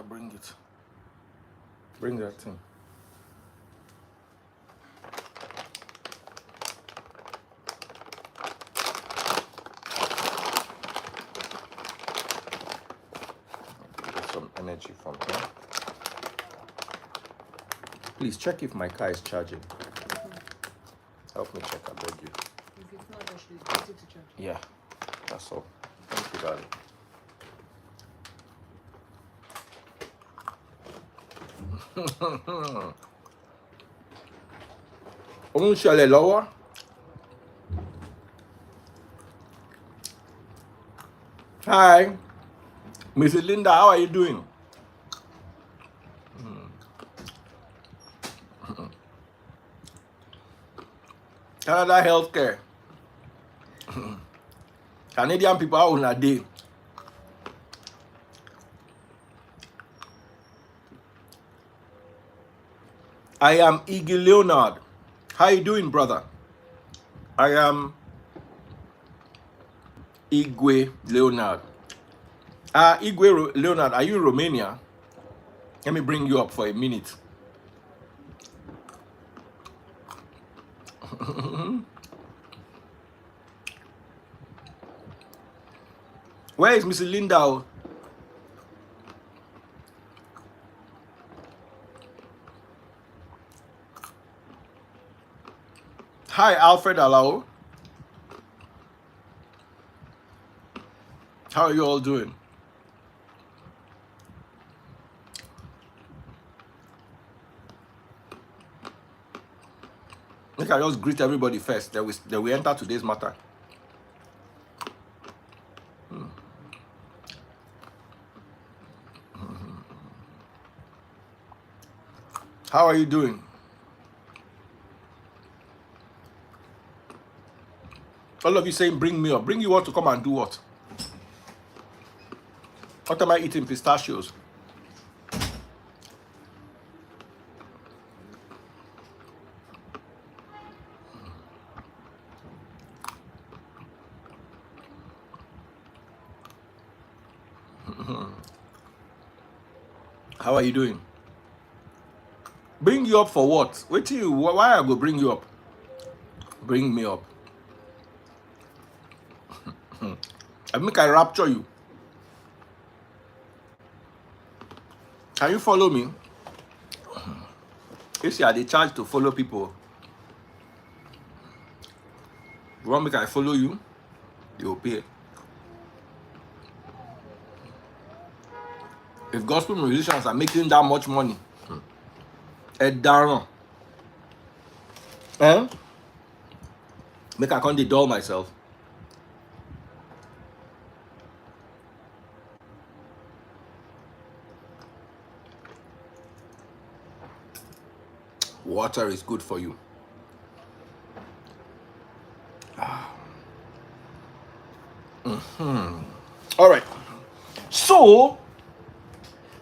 bring it. Bring that thing. Get some energy from here. Please check if my car is charging. Help me check, I beg you. If it's not, I should put it to charge. Yeah, that's all. Thank you, darling. Shall lower? Hi, Mrs. Linda, how are you doing? Canada Healthcare. Canadian people are on a day. I am Iggy Leonard. How you doing, brother? I am Igwe Leonard. Igwe Leonard, are you in Romania? Let me bring you up for a minute. Where is Mrs. Linda? Hi, Alfred Alao. How are you all doing? I think I just greet everybody first. Then we enter today's matter. How are you doing? All of you saying, bring me up. Bring you up to come and do what? What am I eating? Pistachios. How are you doing? Bring you up for what? Wait till you. Why I go bring you up? Bring me up. I make I rapture you. Can you follow me? If you are the charge to follow people, you want me to follow you? You will pay. If gospel musicians are making that much money, Darren, make I can't dull myself. Water is good for you. All right. So,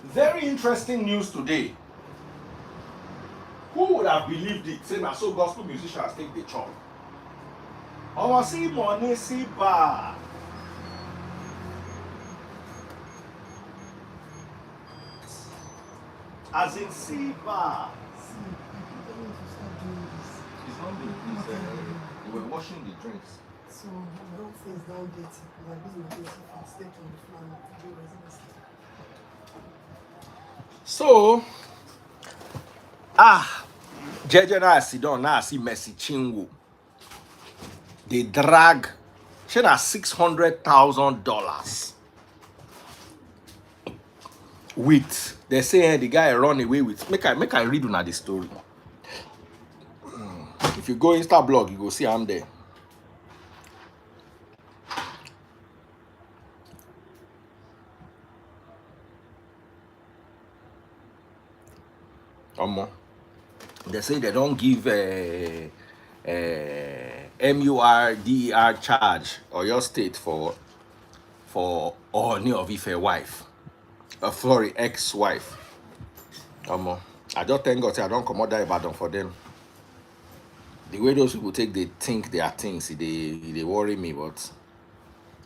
very interesting news today. Who would have believed it? Saying that so gospel musicians take the chop. I want to see money, see bar. As in see bar. We were washing the drinks. So, don't things down dirty. Like this will be if step on the floor. So, Jeje na sit down now see Mercy Chinwo. They drag she na $600,000 with they say the guy run away with. Make I read una the story. If you go Insta blog, you go see I'm there. They say they don't give MURDER charge or your state for Ooni of Ife wife, sorry, ex-wife. I just thank God I don't come out that Ibadan for them. The way those people take, they think they are things, they worry me, but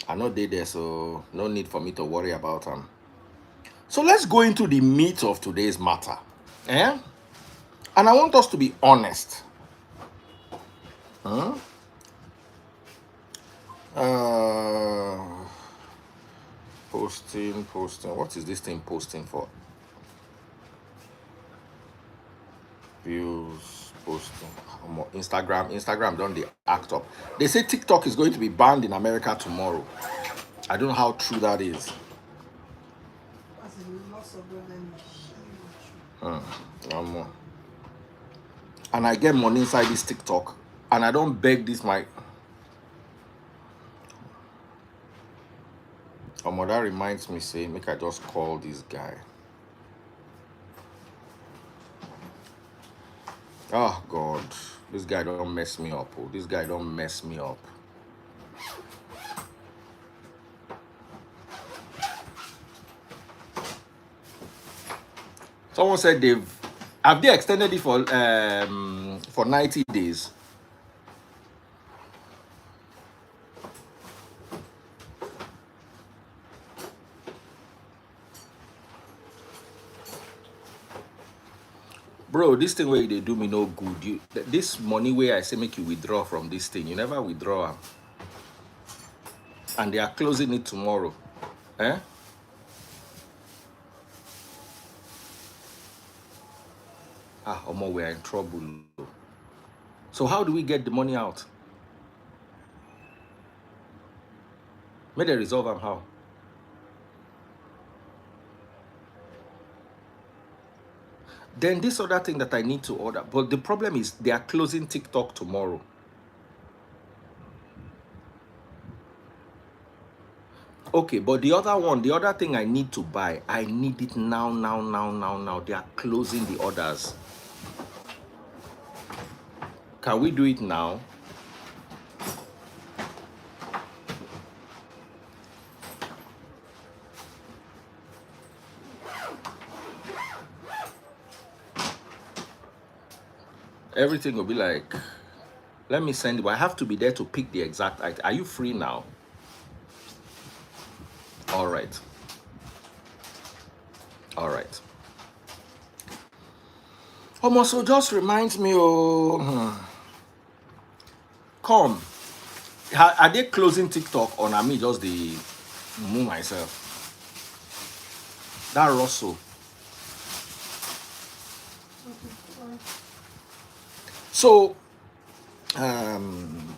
I know they there, so no need for me to worry about them. So let's go into the meat of today's matter. Eh? And I want us to be honest. Huh? Posting. What is this thing posting for? Views, posting. Instagram don't they act up. They say TikTok is going to be banned in America tomorrow. I don't know how true that is. As a loss of revenue, huge. And I get money inside this TikTok, and I don't beg this my. That reminds me, say, make I just call this guy. Oh God, this guy don't mess me up. Oh, this guy don't mess me up. Someone said have they extended it for 90 days? Bro, this thing where they do me no good. This money where I say make you withdraw from this thing, you never withdraw. And they are closing it tomorrow. Eh? We're in trouble. So how do we get the money out? May they resolve them how? Then this other thing that I need to order. But the problem is they are closing TikTok tomorrow. Okay, but the other thing I need to buy, I need it now. They are closing the orders. Can we do it now? Everything will be like, let me send you. I have to be there to pick the exact item. Are you free now? All right. So just reminds me, come. Are they closing TikTok or me just the move myself? That Russell. So,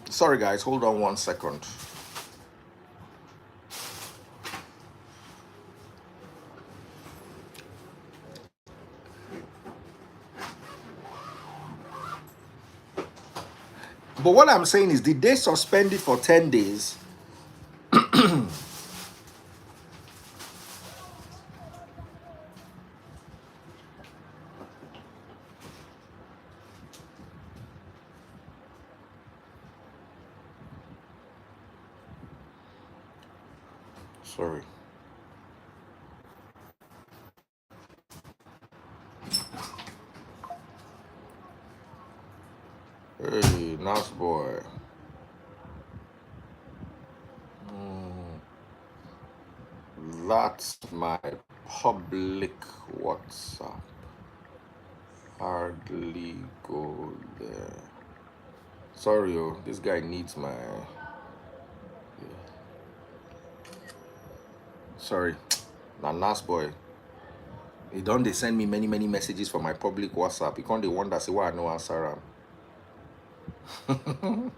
sorry guys, hold on 1 second. But what I'm saying is, did they suspend it for 10 days? Sorry. Hey, nice boy. That's my public WhatsApp. Hardly go there. Sorry, this guy needs my. Sorry, na nice boy. He don't they send me many messages for my public WhatsApp. He can't they wonder say why I no answer him.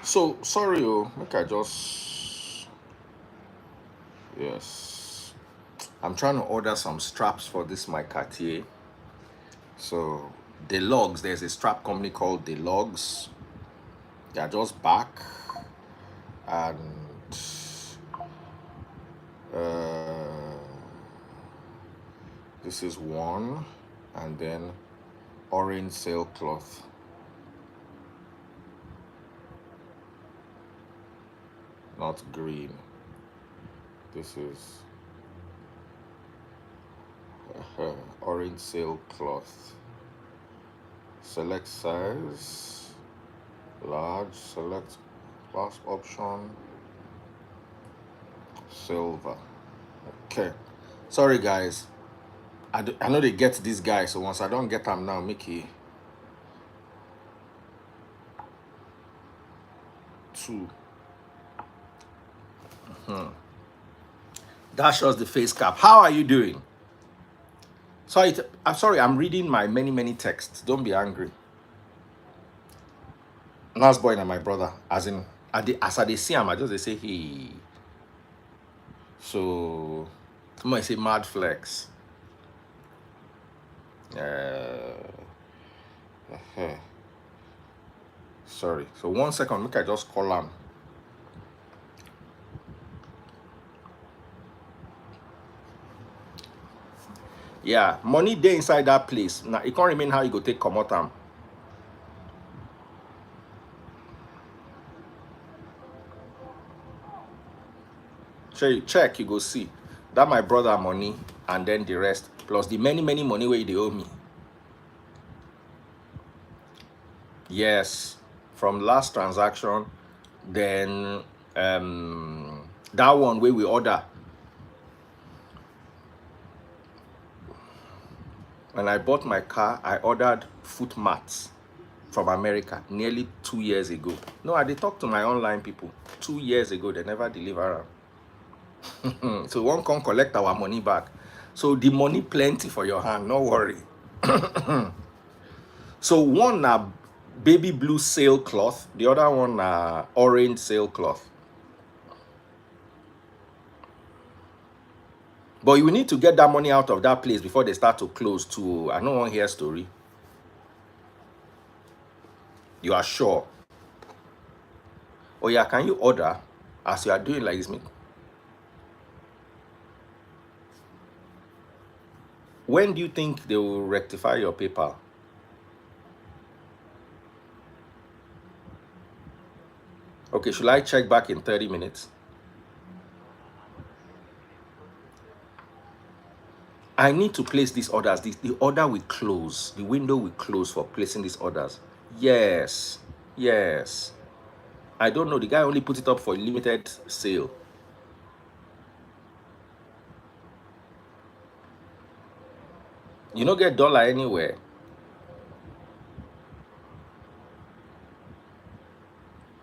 So sorry, make I just yes. I'm trying to order some straps for this my Cartier. So the logs, there's a strap company called the logs. They are just back, and this is one, and then orange sailcloth. Not green. This is Orange sailcloth. Select size. Large. Select clasp option. Silver. Okay. Sorry, guys. I know they get this guy, so once I don't get them now, Mickey. 2. That shows the face cap. How are you doing? Sorry, I'm sorry. I'm reading my many texts. Don't be angry. Last boy and my brother, as in, as I see him, I just they say he. So, somebody say mad flex. Sorry. So 1 second, look, I just call him. Yeah, money day inside that place. Now it can't remain how you go take come out am. So you check, you go see. That my brother money and then the rest. Plus the many money where they owe me. Yes. From last transaction, then that one where we order. When I bought my car, I ordered foot mats from America nearly 2 years ago. No, I did talk to my online people 2 years ago. They never deliver them. So one can collect our money back. So the money plenty for your hand, no worry. So one baby blue sailcloth, the other one orange sailcloth. But you need to get that money out of that place before they start to close too. I don't want to hear story. You are sure? Oh yeah, can you order as you are doing like this? When do you think they will rectify your PayPal? Okay, should I check back in 30 minutes? I need to place these orders. The order will close. The window will close for placing these orders. Yes. Yes. I don't know. The guy only put it up for limited sale. You don't get dollar anywhere.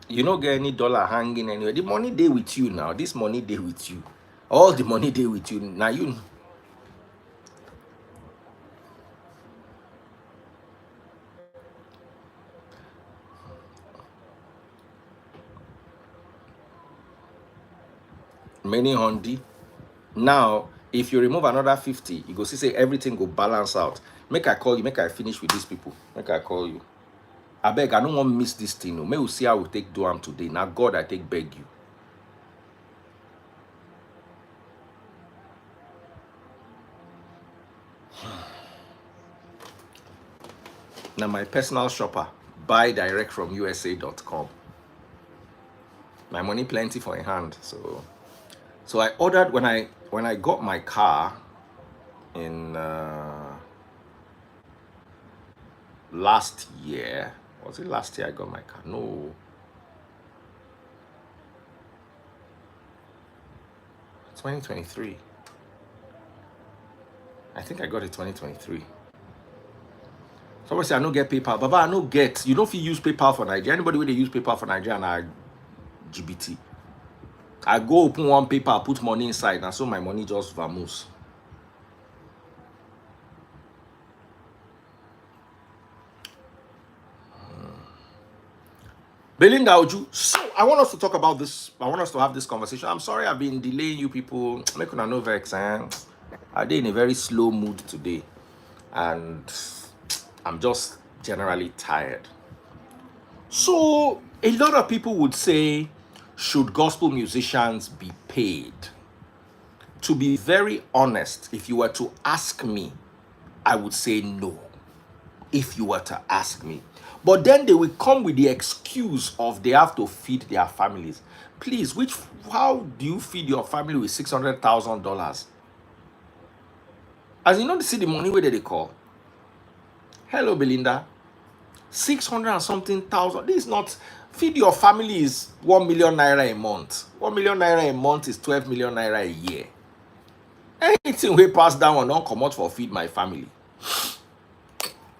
You don't get any dollar hanging anywhere. The money day with you now. This money day with you. All the money day with you. Now you. Many hundi. Now, if you remove another 50, you go see say everything go balance out. Make I call you. Make I finish with these people. Make I call you. I beg, I don't want to miss this thing. No. May we see how we take do am today. Now, God, I take beg you. Now, my personal shopper, buy direct from USA.com. My money plenty for in hand. So I ordered when I got my car in last year. Was it last year I got my car? No. 2023. I think I got it 2023. Somebody say I don't get PayPal. Baba, I don't get. You don't feel use PayPal for Nigeria. Anybody where they use PayPal for Nigeria and I GBT. I go open one PayPal, put money inside, and so my money just vamoose. Belinda Oju, so I want us to talk about this. I want us to have this conversation. I'm sorry I've been delaying you people. Make una no vex. I'm in a very slow mood today. And I'm just generally tired. So a lot of people would say, should gospel musicians be paid? To be very honest, if you were to ask me, I would say no. If you were to ask me. But then they will come with the excuse of they have to feed their families. Please, how do you feed your family with $600,000? As you know, see the money where they call. Hello, Belinda. 600 and something thousand. This is not feed your family is 1 million naira a month. 1 million naira a month is 12 million naira a year. Anything we pass down or don't come out for feed my family.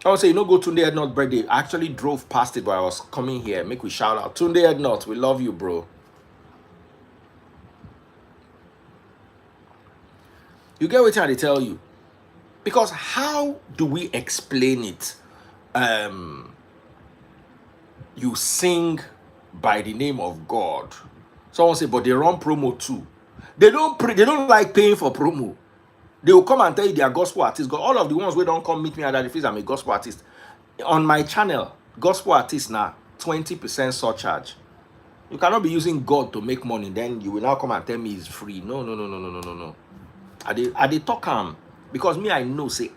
I would say, you know, go Tunde Ednot birthday. I actually drove past it while I was coming here. Make we shout out. Tunde Ednot, we love you, bro. You get what I tell you? Because how do we explain it? You sing by the name of God. Someone say, but they run promo too. They don't like paying for promo. They will come and tell you they are gospel artists. All of the ones who don't come meet me at the fees, I'm a gospel artist. On my channel, gospel artists now 20% surcharge. You cannot be using God to make money. Then you will now come and tell me it's free. No. I dey talk because me I know say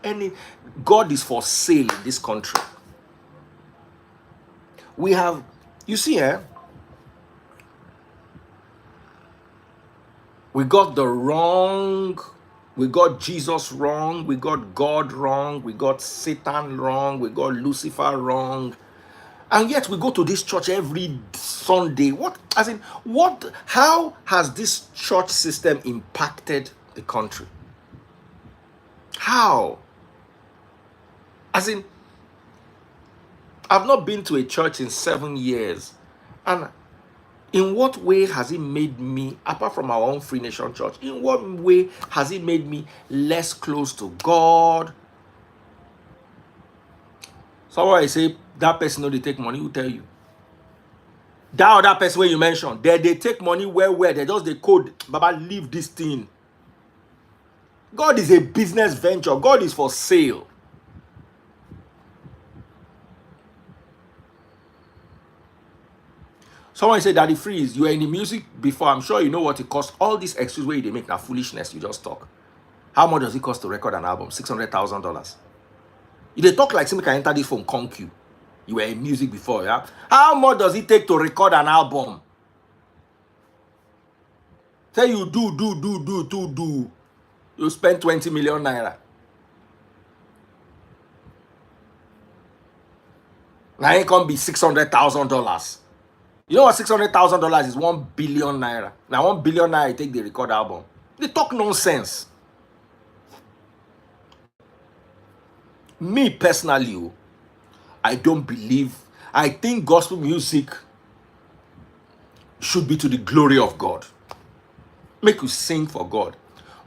God is for sale in this country. We have, you see, we got we got Jesus wrong, we got God wrong, we got Satan wrong, we got Lucifer wrong. And yet we go to this church every Sunday. How has this church system impacted the country? How? I've not been to a church in 7 years. And in what way has it made me, apart from our own Free Nation Church, in what way has it made me less close to God? Someone I say, that person know they take money, who tell you? That other person where you mentioned, they take money where they just they code, Baba, leave this thing. God is a business venture. God is for sale. Someone said, Daddy Freeze, you were in the music before. I'm sure you know what it costs. All these excuse where they make that foolishness, you just talk. How much does it cost to record an album? $600,000. If they talk like somebody can enter this phone, conk you. You were in music before, yeah? How much does it take to record an album? Say you do. You spend 20 million naira. Now it can be $600,000. You know what $600,000 is? 1 billion naira. Now 1 billion naira, you take the record album. They talk nonsense. Me personally, I don't believe. I think gospel music should be to the glory of God. Make you sing for God.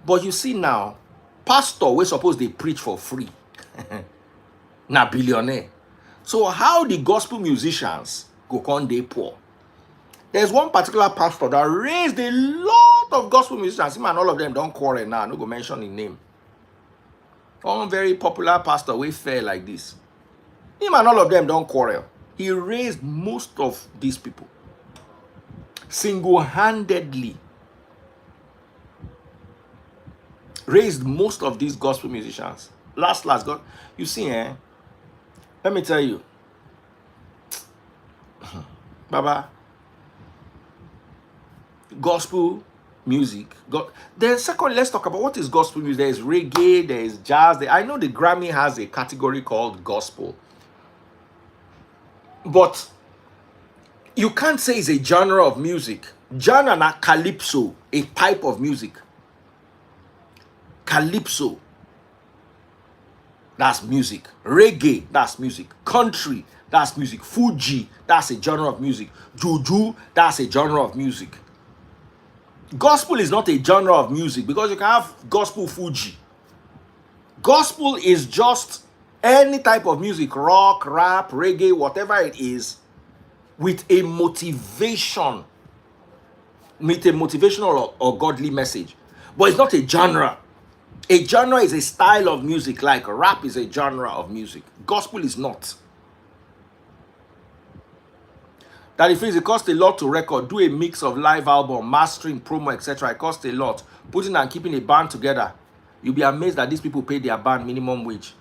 But you see now, pastor, we suppose they preach for free. Na billionaire. So how the gospel musicians go on they poor? There's one particular pastor that raised a lot of gospel musicians. Him and all of them don't quarrel now. No go mention his name. One very popular pastor we fair like this. Him and all of them don't quarrel. He raised most of these people single-handedly. Raised most of these gospel musicians. Last God, you see, let me tell you, Baba, gospel music. Then second, let's talk about what is gospel music. There is reggae, there is jazz. I know the Grammy has a category called gospel. But you can't say it's a genre of music. Genre na calypso, a type of music. Calypso, that's music. Reggae, that's music. Country, that's music. Fuji, that's a genre of music. Juju, that's a genre of music. Gospel is not a genre of music because you can have gospel Fuji. Gospel is just any type of music, rock, rap, reggae, whatever it is, with a motivation, with a motivational or godly message. But it's not a genre. A genre is a style of music, like rap is a genre of music. Gospel is not. That if it costs a lot to record, do a mix of live album, mastering, promo, etc. It costs a lot. Putting and keeping a band together. You'll be amazed that these people pay their band minimum wage.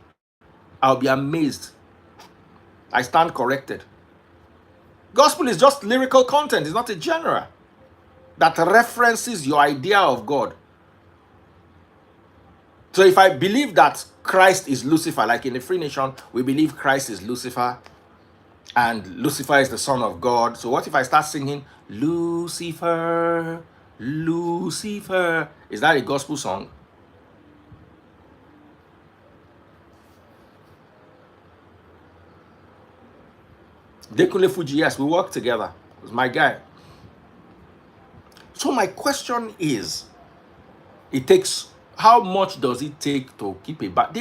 I'll be amazed. I stand corrected. Gospel is just lyrical content. It's not a genre that references your idea of God. So if I believe that Christ is Lucifer, like in the Free Nation, we believe Christ is Lucifer and Lucifer is the son of God. So what if I start singing Lucifer, Lucifer? Is that a gospel song? Dekule Fuji, yes, we work together. It's my guy. So my question is, how much does it take to keep a bad?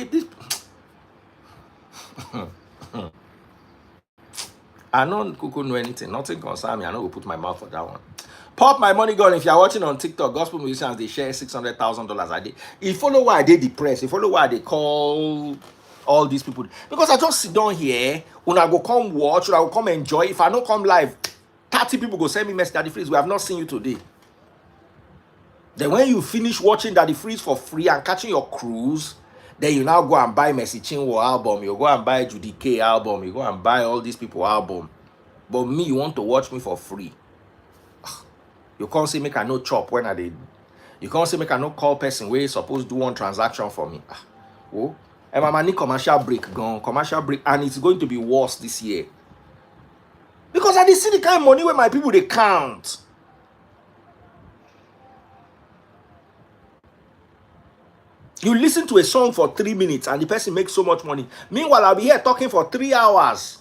I don't know anything. Nothing concern me. I know we'll put my mouth for that one. Pop my money gun. If you're watching on TikTok, gospel musicians, they share $600,000 a day. You follow why they depressed. You follow why they call all these people. Because I just sit down here, when I go come watch, when I go come enjoy. If I don't come live, 30 people go send me message, Daddy Freeze, we have not seen you today. Then when you finish watching Daddy Freeze for free and catching your cruise, then you now go and buy Mercy Chinwo album, you go and buy Judikay album, you go and buy all these people album. But me, you want to watch me for free. You can't say make I no chop when I did. You can't say make I no call person where you supposed to do one transaction for me. Oh, and my money commercial break gone, and it's going to be worse this year. Because I did see the kind of money where my people they count. You listen to a song for 3 minutes and the person makes so much money. Meanwhile, I'll be here talking for 3 hours.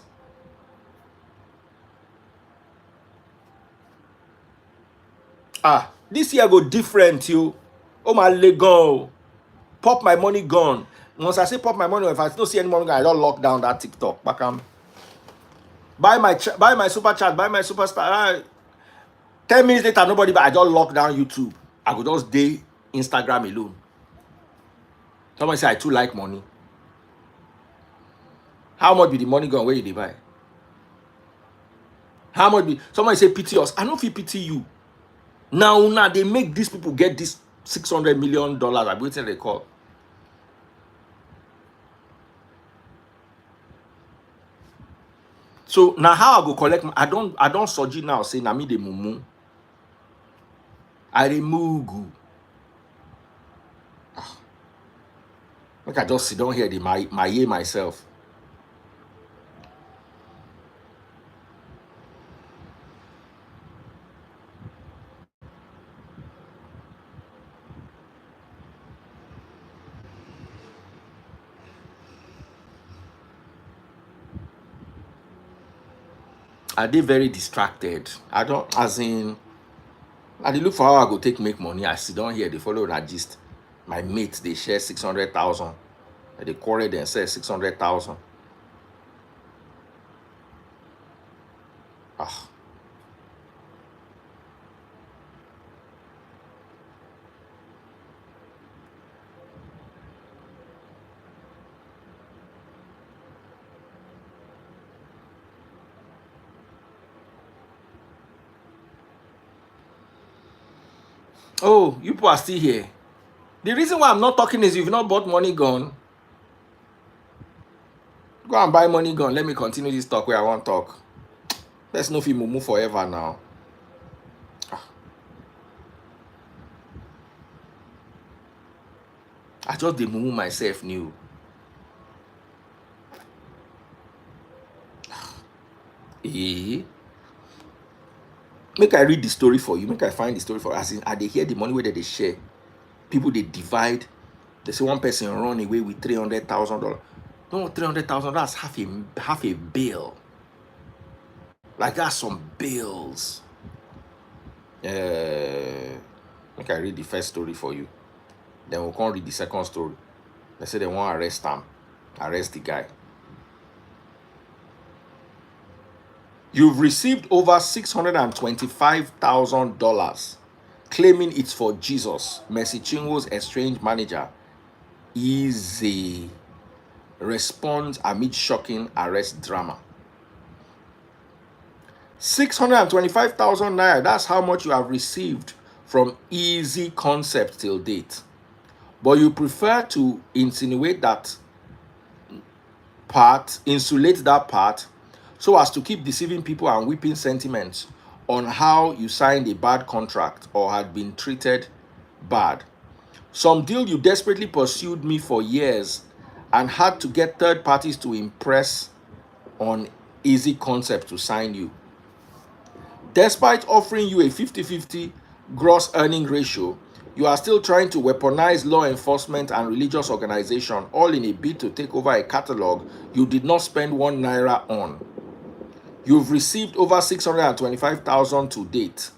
This year go different, you. Oh my leg go. Pop my money gone. Once I say pop my money, if I don't see any money, I don't lock down that TikTok. Back buy my super chat, buy my superstar. 10 minutes later, nobody, but I don't lock down YouTube. I could just day Instagram alone. Somebody say I too like money. How much be the money gone? Where you they buy? How much be? Somebody say pity us. I don't feel pity you. Now they make these people get this $600 million. I'm waiting they call. So now how I go collect? I don't surgery now. Say na me the mumu. I remove. Like I just sit down here, my myself. I did very distracted. I don't, as in, I did look for how I go make money. I sit down here, they follow that gist. My mates, they share 600,000. They quarrel and say 600,000. Oh, you people are still here. The reason why I'm not talking is you've not bought money gone. Go and buy money gone. Let me continue this talk where I want to talk. Let's know if you move forever now. I just did move myself new. Make I read the story for you. Make I find the story for you. As in, they hear the money where they share. People they divide. They say one person run away with $300,000. No, $300,000. That's half a bill. Like that's some bills. Make I read the first story for you. Then we'll come read the second story. They say they want to arrest him. Arrest the guy. You've received over $625,000 claiming it's for Jesus. Mercy Chinwo's estranged manager Eezetee responds amid shocking arrest drama. 625,000 naira. That's how much you have received from Eezetee Concept till date. But you prefer to insulate that part, so as to keep deceiving people and whipping sentiments on how you signed a bad contract or had been treated bad. Some deal you desperately pursued me for years and had to get third parties to impress on easy concept to sign you. Despite offering you a 50-50 gross earning ratio, you are still trying to weaponize law enforcement and religious organization, all in a bid to take over a catalog you did not spend 1 naira on. You've received over 625,000 to date.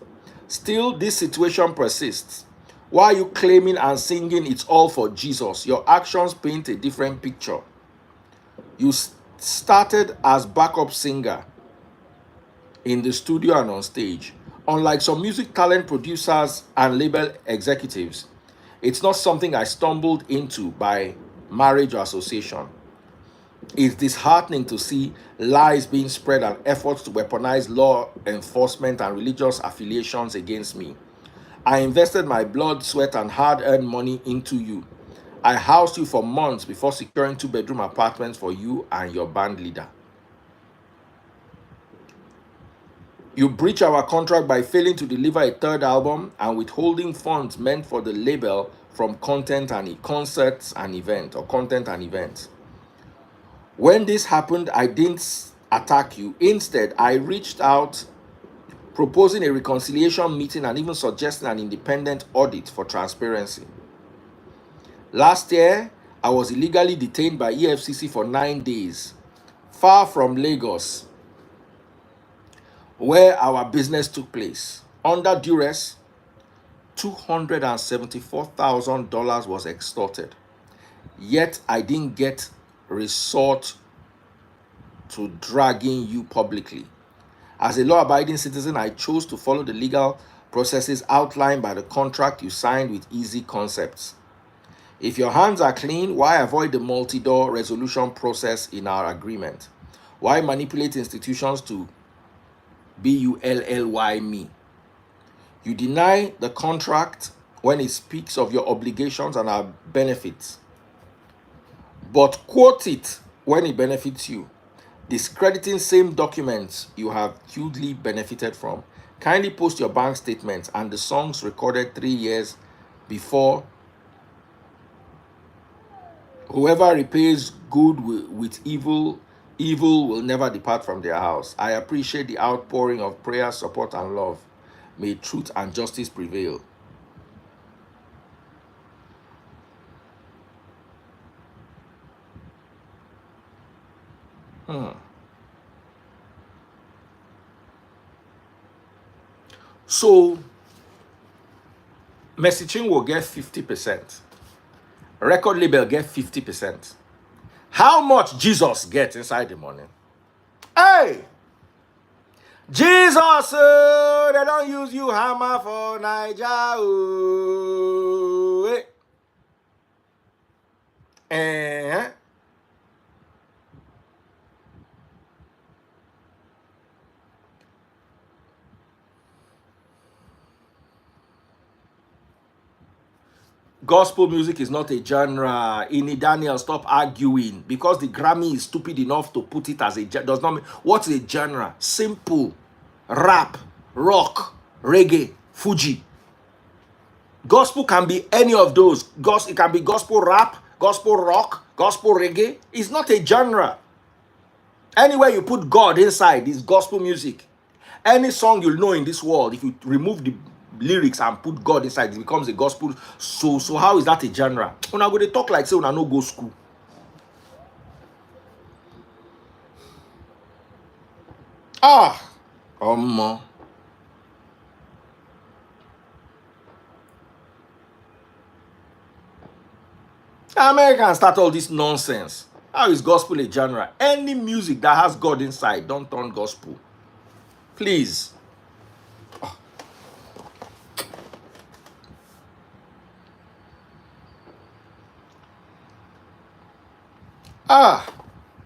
Still, this situation persists. Why are you claiming and singing it's all for Jesus? Your actions paint a different picture. You started as backup singer in the studio and on stage. Unlike some music talent producers and label executives, it's not something I stumbled into by marriage or association. It's disheartening to see lies being spread and efforts to weaponize law enforcement and religious affiliations against me. I invested my blood, sweat, and hard-earned money into you. I housed you for months before securing 2-bedroom apartments for you and your band leader. You breach our contract by failing to deliver a third album and withholding funds meant for the label from content and concerts and events or content and events. When this happened, I didn't attack you. Instead, I reached out proposing a reconciliation meeting and even suggesting an independent audit for transparency. Last year, I was illegally detained by EFCC for 9 days, far from Lagos, where our business took place. Under duress, $274,000 was extorted. Yet I didn't get resort to dragging you publicly. As a law-abiding citizen, I chose to follow the legal processes outlined by the contract you signed with Easy Concepts. If your hands are clean, why avoid the multi-door resolution process in our agreement? Why manipulate institutions to bullly me? You deny the contract when it speaks of your obligations and our benefits, but quote it when it benefits you, discrediting same documents you have hugely benefited from. Kindly post your bank statements and the songs recorded 3 years before. Whoever repays good with evil, evil will never depart from their house. I appreciate the outpouring of prayer, support, and love. May truth and justice prevail. So, messaging will get 50%. Record label get 50%. How much Jesus gets inside the money? Hey! Jesus, they don't use you hammer for Niger. Eh? Gospel music is not a genre. Ini Daniel, stop arguing. Because the Grammy is stupid enough to put it as a genre, does not mean. What's a genre? Simple. Rap, rock, reggae, Fuji. Gospel can be any of those. It can be gospel rap, gospel rock, gospel reggae. It's not a genre. Anywhere you put God inside is gospel music. Any song you'll know in this world, if you remove the lyrics and put God inside, it becomes a gospel. So how is that a genre? When I go to talk like say when I no go school. Americans start all this nonsense. How is gospel a genre? Any music that has God inside, don't turn gospel. Please.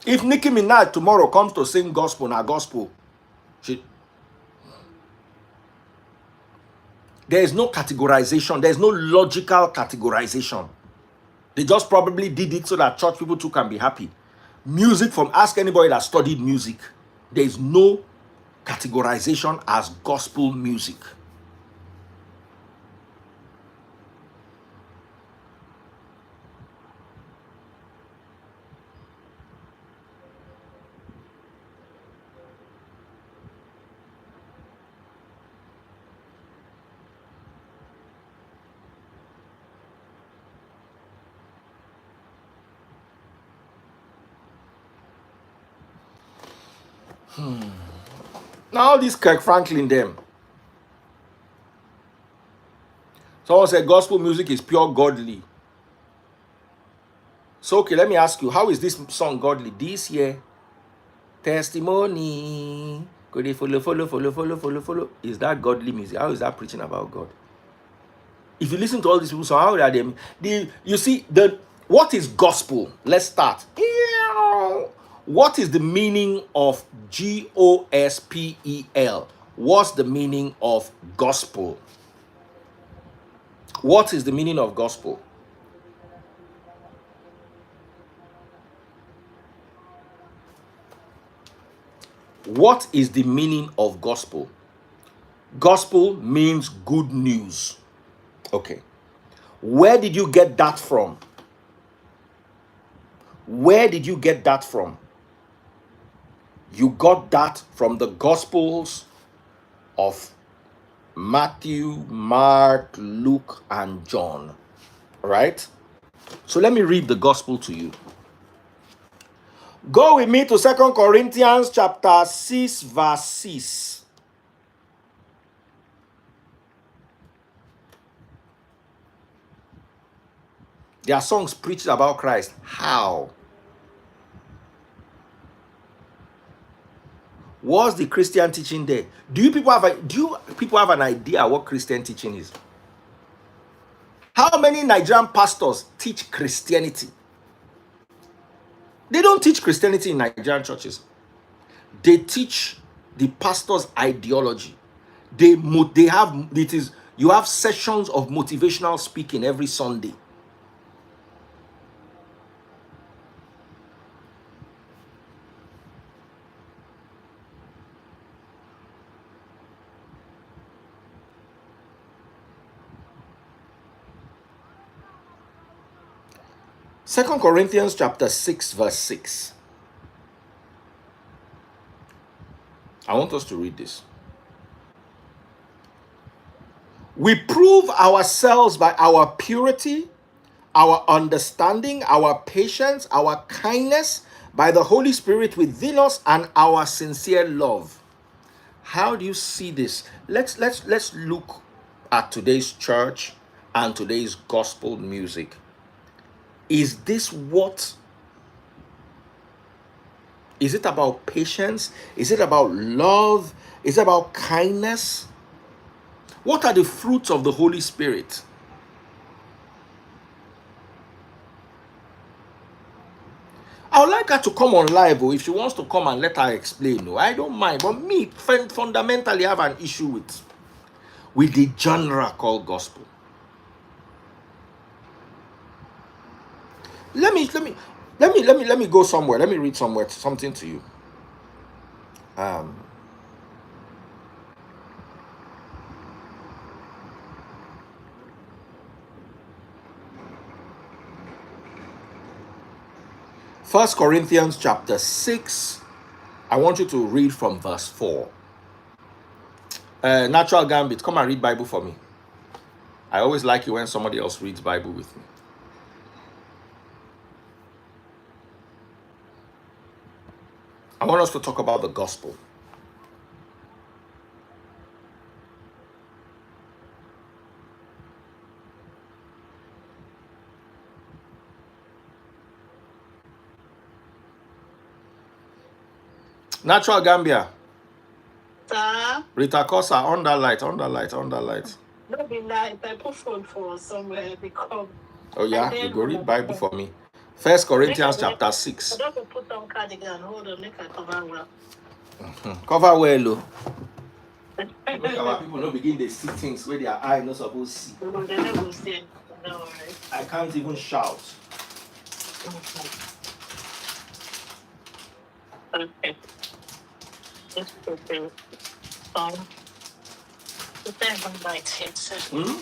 If Nicki Minaj tomorrow comes to sing gospel, now gospel, there is no categorization. There is no logical categorization. They just probably did it so that church people too can be happy. Music, from ask anybody that studied music, there is no categorization as gospel music. Now this Kirk Franklin them. Someone said gospel music is pure godly. So okay, let me ask you, how is this song godly? This year, testimony. Could they follow? Is that godly music? How is that preaching about God? If you listen to all these people, so how are they? You see, what is gospel? Let's start. What is the meaning of gospel? What's the meaning of gospel? What is the meaning of gospel? What is the meaning of gospel? Gospel means good news. Okay. Where did you get that from? Where did you get that from? You got that from the Gospels of Matthew, Mark, Luke, and John. Right? So let me read the gospel to you. Go with me to 2 Corinthians chapter 6, verse 6. There are songs preached about Christ. How? What's the Christian teaching there? Do you people have an idea what Christian teaching is? How many Nigerian pastors teach Christianity? They don't teach Christianity in Nigerian churches. They teach the pastor's ideology. You have sessions of motivational speaking every Sunday. Second Corinthians chapter 6, verse 6. I want us to read this. We prove ourselves by our purity, our understanding, our patience, our kindness, by the Holy Spirit within us, and our sincere love. How do you see this? Let's look at today's church and today's gospel music. Is it about patience? Is it about love? Is it about kindness? What are the fruits of the Holy Spirit? I would like her to come on live, if she wants to come and let her explain. I don't mind. But me, fundamentally, have an issue with the genre called gospel. Let me go somewhere. Let me read something to you. 1 Corinthians chapter 6. I want you to read from verse 4. Natural Gambit, come and read Bible for me. I always like it when somebody else reads Bible with me. I want us to talk about the gospel. Natural Gambia. Sir? Rita Cosa, on that light. Don't be light. I put phone for somewhere because. Oh yeah, you go read Bible for me. 1 Corinthians chapter 6. I don't put on cardigan. Hold on, make I cover well. Cover well, Look our people don't begin to see things where their eye not supposed to see. No, they never see. No worries. I can't even shout. Okay. Just prepare. Prepare one light headset. Oh,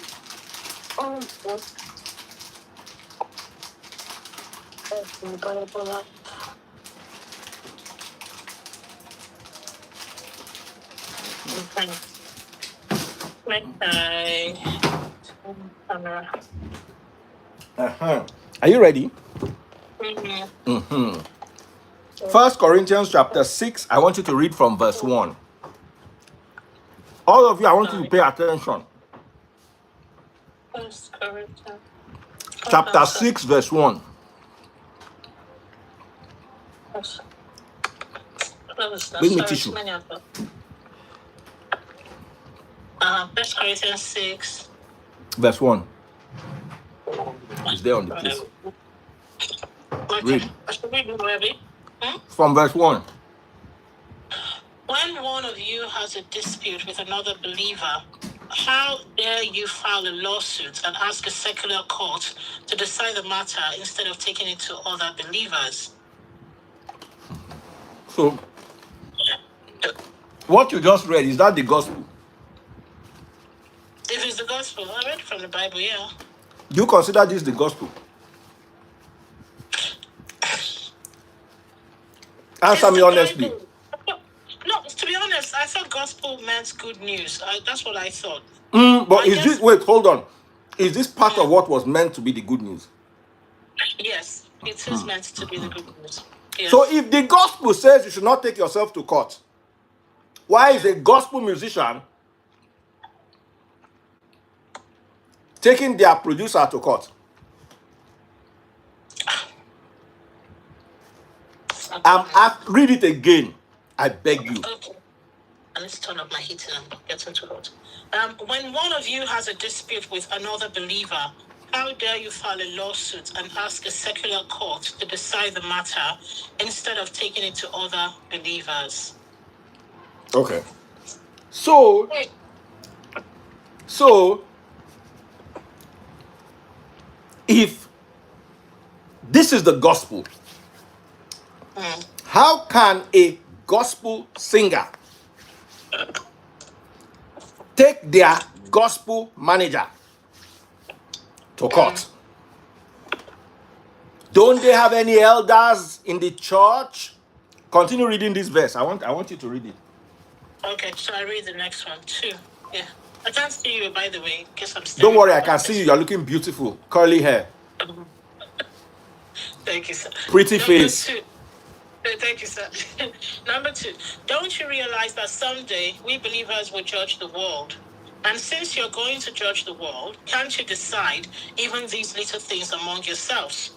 camera. Are you ready? Mm-hmm. First Corinthians chapter 6. I want you to read from verse 1. All of you, I want you to pay attention. First Corinthians. Chapter 6, verse 1. Bring me tissue. First Corinthians 6. Verse 1. It's there on the place. Read. From verse 1. When one of you has a dispute with another believer, how dare you file a lawsuit and ask a secular court to decide the matter instead of taking it to other believers? So, what you just read, is that the gospel? If it's the gospel, I read from the Bible, yeah. Do you consider this the gospel? Answer me honestly. No, to be honest, I thought gospel meant good news. That's what I thought. But is this, wait, hold on. Is this part of what was meant to be the good news? Yes, it is meant to be the good news. Yes. So if the gospel says you should not take yourself to court, why is a gospel musician taking their producer to court? Read it again. I beg you. Okay. Let's turn up my heating and get into it. When one of you has a dispute with another believer, how dare you file a lawsuit and ask a secular court to decide the matter instead of taking it to other believers? Okay. So if this is the gospel, how can a gospel singer take their gospel manager to court? Don't they have any elders in the church? Continue reading this verse. I want you to read it. Okay, so I read the next one too. Yeah. I can't see you, by the way, because I'm Don't worry, I can see you. You're looking beautiful. Curly hair. Thank you, sir. Pretty face. Thank you, sir. Number 2, don't you realize that someday we believers will judge the world? And since you're going to judge the world, can't you decide even these little things among yourselves?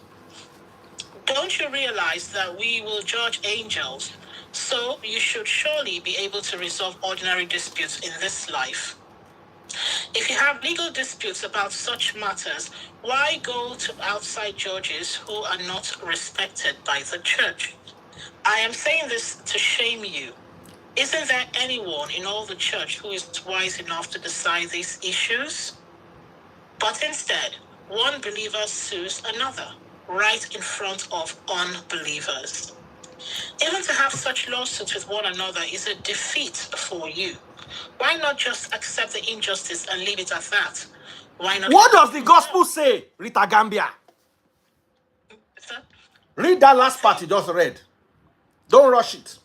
Don't you realize that we will judge angels? So you should surely be able to resolve ordinary disputes in this life. If you have legal disputes about such matters, why go to outside judges who are not respected by the church? I am saying this to shame you. Isn't there anyone in all the church who is wise enough to decide these issues? But instead, one believer sues another, right in front of unbelievers. Even to have such lawsuits with one another is a defeat for you. Why not just accept the injustice and leave it at that? Why not? What does the gospel say, Rita Gambia? Sir? Read that last part you just read. Don't rush it.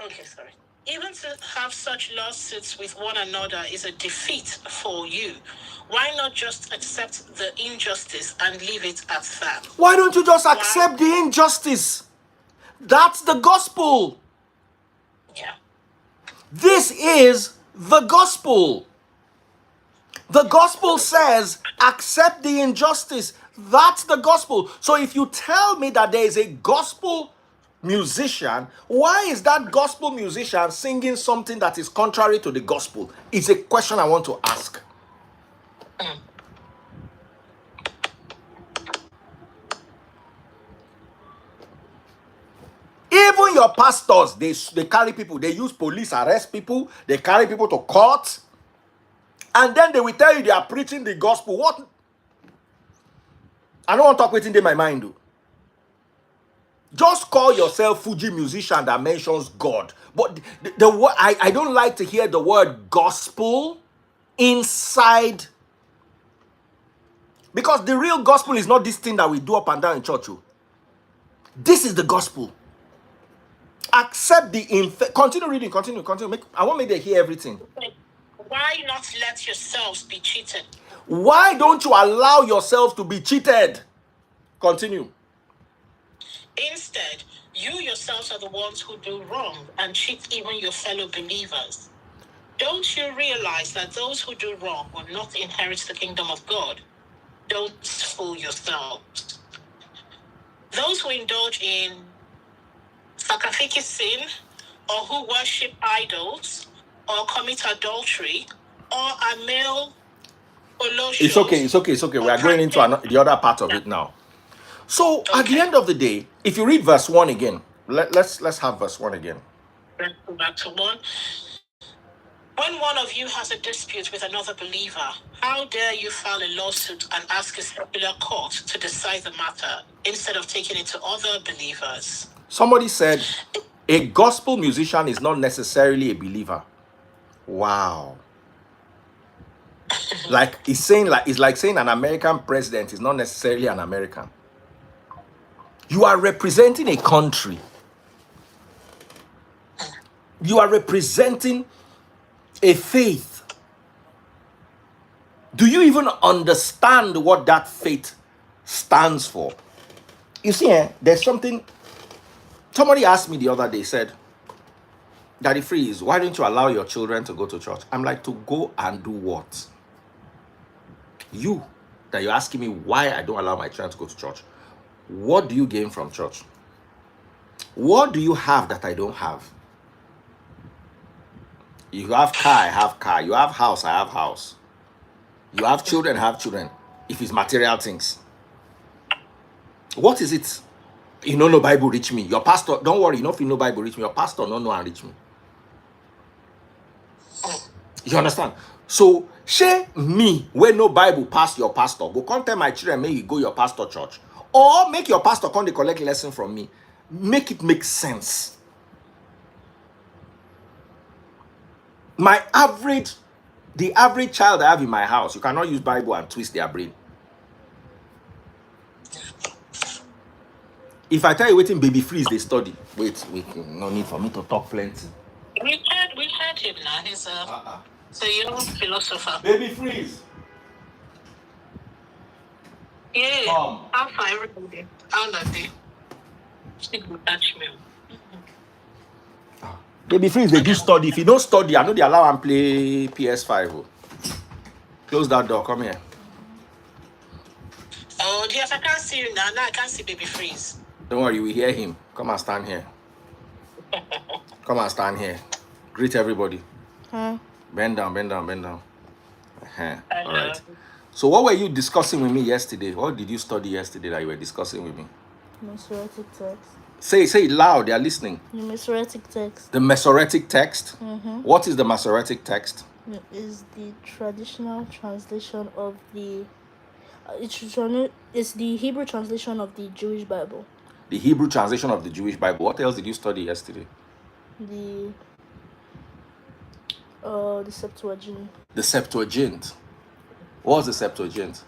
Okay, sorry. Even to have such lawsuits with one another is a defeat for you. Why not just accept the injustice and leave it at that? Why don't you just accept the injustice? That's the gospel. Yeah. This is the gospel. The gospel says, accept the injustice. That's the gospel. So if you tell me that there is a gospel musician, why is that gospel musician singing something that is contrary to the gospel? It's a question I want to ask. Even your pastors, they carry people, they use police, arrest people, they carry people to court, and then they will tell you they are preaching the gospel. What? I don't want to talk within my mind, though. Just call yourself Fuji musician that mentions God. But the word, I don't like to hear the word gospel inside. Because the real gospel is not this thing that we do up and down in church. This is the gospel. Accept the continue reading, continue. I want me to hear everything. Why not let yourselves be cheated? Why don't you allow yourself to be cheated? Continue. Instead, You yourselves are the ones who do wrong and cheat even your fellow believers. Don't you realize that those who do wrong will not inherit the kingdom of God? Don't fool yourselves. Those who indulge in sacrificial sin, or who worship idols, or commit adultery, or are male It's okay. It's okay. It's okay. We are going into the other part of it now. So at the end of the day, if you read verse 1 again, let's have verse 1 again. Let's go back to 1. When one of you has a dispute with another believer, how dare you file a lawsuit and ask a secular court to decide the matter instead of taking it to other believers? Somebody said a gospel musician is not necessarily a believer. Wow. Like it's like saying an American president is not necessarily an American. You are representing a country. You are representing a faith. Do you even understand what that faith stands for? You see, there's something. Somebody asked me the other day, said, Daddy Freeze, why don't you allow your children to go to church? I'm like, to go and do what? You, that you're asking me why I don't allow my children to go to church. What do you gain from church? What do you have that I don't have? You have car, I have car. You have house, I have house. You have children, I have children. If it's material things. What is it? You know, no Bible reach me. Your pastor, don't worry, you know if you know Bible reach me. Your pastor no and reach me. You understand? So, share me when no Bible pass your pastor. Go come tell my children, make you go your pastor church. Or make your pastor come to collect lesson from me. Make it make sense. The average child I have in my house, you cannot use Bible and twist their brain. If I tell you waiting baby freeze, they study. Wait, no need for me to talk plenty. We've heard him now. He's a young philosopher. Baby freeze. Yeah. Come. How far everybody? How that day? She will touch me. Baby freeze, they do study. If you don't study, I know they allow and play PS5. Oh. Close that door. Come here. Oh, yes, I can't see you now. Now I can't see baby freeze. Don't worry, we hear him. Come and stand here. Come and stand here. Greet everybody. Bend down, bend down, bend down. All right. So what were you discussing with me yesterday? What did you study yesterday that you were discussing with me? Masoretic text. Say it loud. They are listening. The Masoretic text. The Masoretic text? What is the Masoretic text? It is the traditional translation of the... It's the Hebrew translation of the Jewish Bible. The Hebrew translation of the Jewish Bible. What else did you study yesterday? The Septuagint. The Septuagint. What was the Septuagint?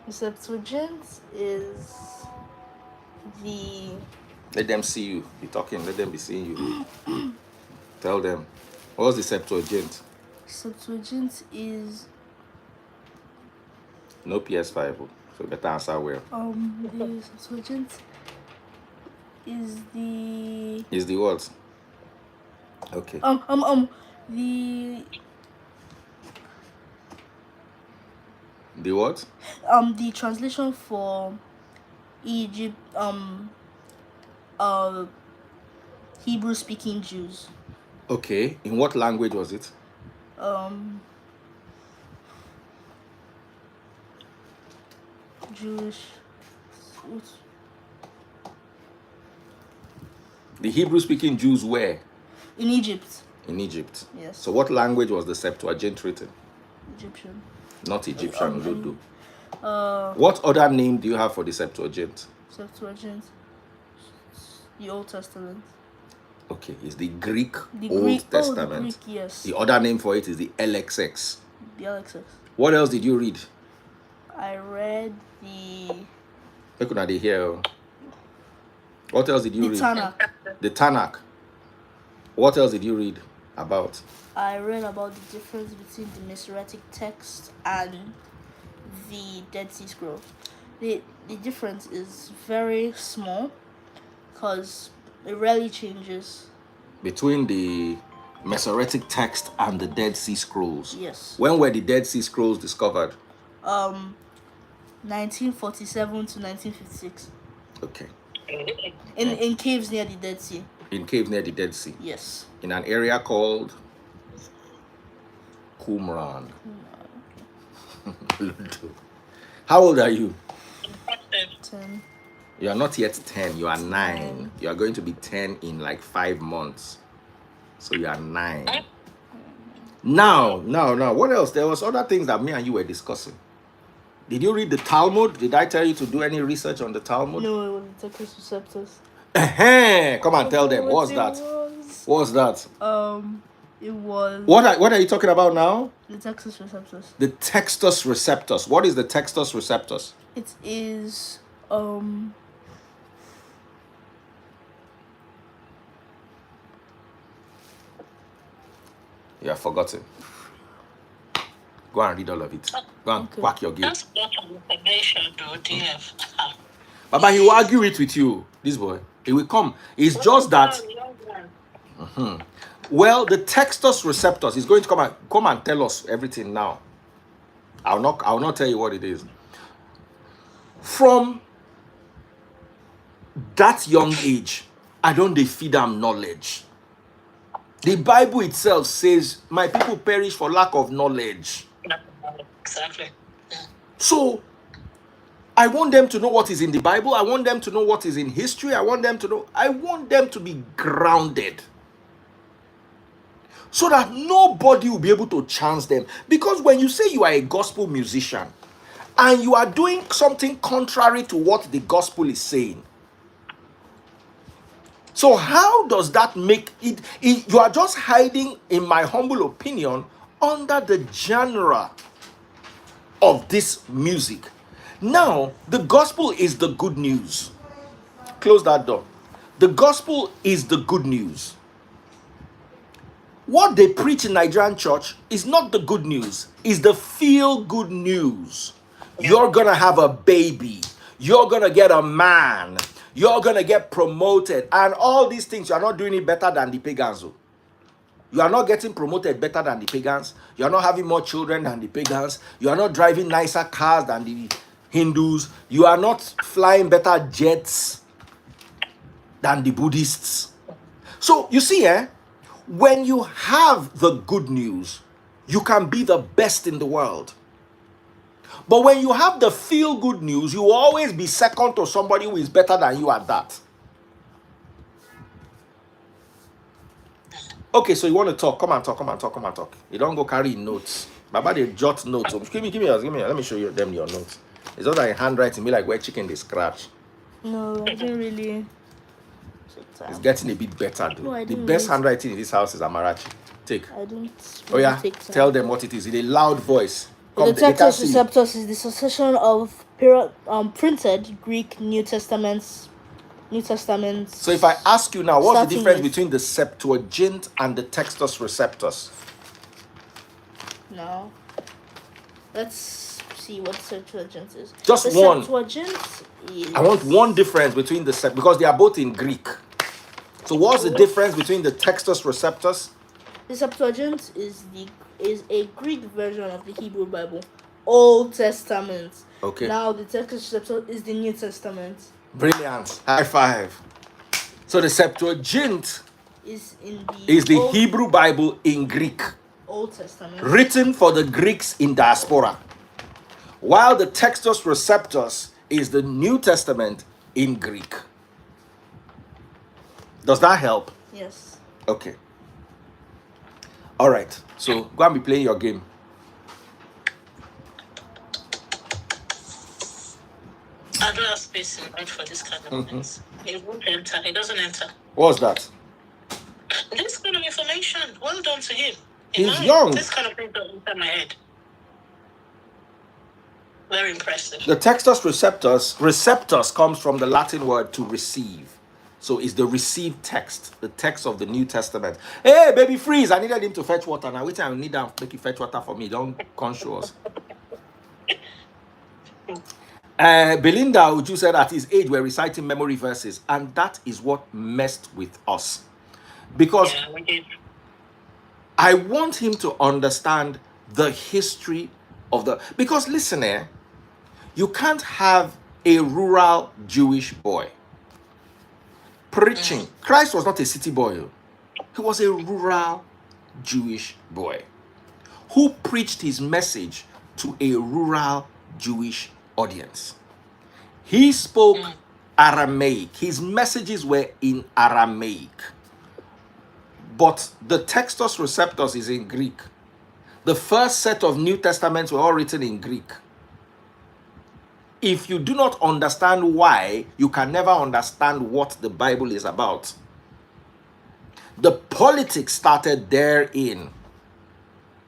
The Septuagint is the... Let them see you. Be talking. Let them be seeing you. Tell them. What was the Septuagint? Septuagint is... No PS5. So better answer well. The Septuagint is the... Is the what? Okay. The what? The translation for Egypt, Hebrew speaking Jews. Okay. In what language was it? Jewish. The Hebrew speaking Jews were? In Egypt. In Egypt. Yes. So what language was the Septuagint written? Egyptian. Not Egyptian, Ludo. What other name do you have for the Septuagint? Septuagint. The Old Testament. Okay, it's the Greek The Old Greek, Testament. the Greek, yes. The other name for it is the LXX. The LXX. What else did you read? I read the... Look at the here. What else did you read? Tanakh. The Tanakh. What else did you read about? I read about the difference between the Masoretic text and the Dead Sea Scrolls. The difference is very small because It rarely changes. Between the Masoretic text and the Dead Sea Scrolls. Yes. When were the Dead Sea Scrolls discovered? 1947 to 1956. Okay. In caves near the Dead Sea. In caves near the Dead Sea. Yes. In an area called Qumran. How old are you? 10. You are not yet 10. You are 9. 10. You are going to be 10 in like 5 months. So you are 9. Now, what else? There was other things that me and you were discussing. Did you read the Talmud? Did I tell you to do any research on the Talmud? No, it was the Texas Receptors. Come and tell them. What's that? What's that? It was What are you talking about now? the Texas Receptors. The Textus Receptus. What is the Textus Receptus? It is You have forgotten. Go and read all of it. Go and quack your game. That's not information, though, DF. Baba, he will argue it with you. This boy. He will come. It's just that. Well, the Textus Receptus is going to come and tell us everything now. I'll not tell you what it is. From that young age, I don't feed them knowledge. The Bible itself says, my people perish for lack of knowledge. Exactly. So, I want them to know what is in the Bible. I want them to know what is in history. I want them to be grounded. So that nobody will be able to chance them. Because when you say you are a gospel musician, and you are doing something contrary to what the gospel is saying, so how does that make it? You are just hiding, in my humble opinion, under the genre of this music. Now, the gospel is the good news. Close that door. The gospel is the good news. What they preach in Nigerian church is not the good news. It's the feel-good news. You're going to have a baby. You're going to get a man. You're going to get promoted. And all these things, you are not doing it better than the pagans. You are not getting promoted better than the pagans. You are not having more children than the pagans. You are not driving nicer cars than the Hindus. You are not flying better jets than the Buddhists. So, you see, when you have the good news, you can be the best in the world. But when you have the feel-good news, you will always be second to somebody who is better than you at that. Okay, so you want to talk? Come and talk. You don't go carry notes. Baba, they jot notes. Give me yours. Let me show you them your notes. It's not like handwriting, be like where chicken they scratch. No, I didn't really. It's getting a bit better though. No, The best handwriting in this house is Amarachi. Take. I don't. Oh yeah, take time. tell them what it is in a loud voice. The they can Textus see you. Receptus is the succession of printed Greek New Testaments. So if I ask you now, what's the Starting difference with- between the Septuagint and the Textus Receptus? No. Let's see what Septuagint is. Just the one. Septuagint is. I want one difference between because they are both in Greek. So what's the difference between the Textus Receptus? The Septuagint is a Greek version of the Hebrew Bible, Old Testament. Okay. Now the Textus Receptus is the New Testament. Brilliant. High five. So the Septuagint Is the Hebrew Bible in Greek, Old Testament, written for the Greeks in diaspora, while the Textus Receptus is the New Testament in Greek. Does that help? Yes. Okay. All right. So go and be playing your game. I don't have space in mind for this kind of things. It won't enter. It doesn't enter. What's that? This kind of information, well done to him. He's young. This kind of thing don't enter my head. Very impressive. The Textus Receptus comes from the Latin word to receive. So it's the received text, the text of the New Testament. Hey, baby, freeze. I needed him to fetch water. Now, wait, I need to make you fetch water for me. Don't conscious. Belinda Uju said at his age we're reciting memory verses, and that is what messed with us. Because Yeah, we did. I want him to understand the history of the. Because listen, you can't have a rural Jewish boy preaching. Christ was not a city boy, he was a rural Jewish boy who preached his message to a rural Jewish audience. He spoke Aramaic. His messages were in Aramaic. But the Textus Receptus is in Greek. The first set of New Testaments were all written in Greek. If you do not understand why, you can never understand what the Bible is about. The politics started therein.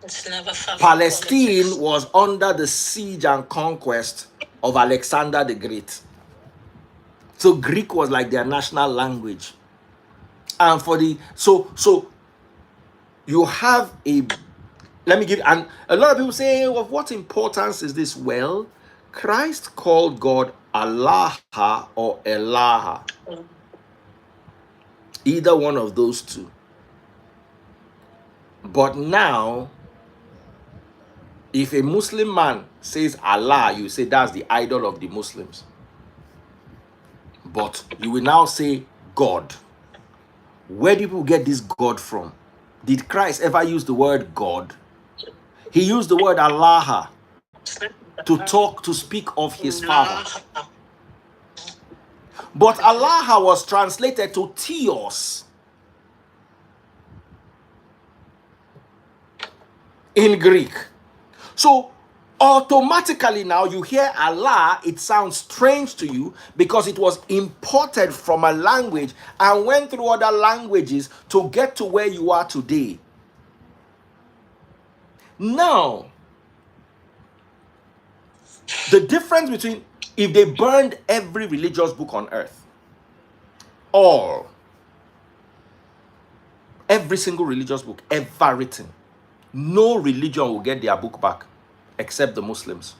It's never far from Palestine politics. was under the siege and conquest of Alexander the Great. So Greek was like their national language. And for the so you have a, let me give, and a lot of people say, well, what importance is this? Well, Christ called God Allah or Elaha. Either one of those two. But now, if a Muslim man says Allah, you say that's the idol of the Muslims. But you will now say God. Where do people get this God from? Did Christ ever use the word God? He used the word Allah to talk, to speak of his Father. But Allah was translated to Theos in Greek. So automatically now you hear Allah, it sounds strange to you because it was imported from a language and went through other languages to get to where you are today. Now, the difference between, if they burned every religious book on earth, every single religious book ever written, no religion will get their book back except the Muslims.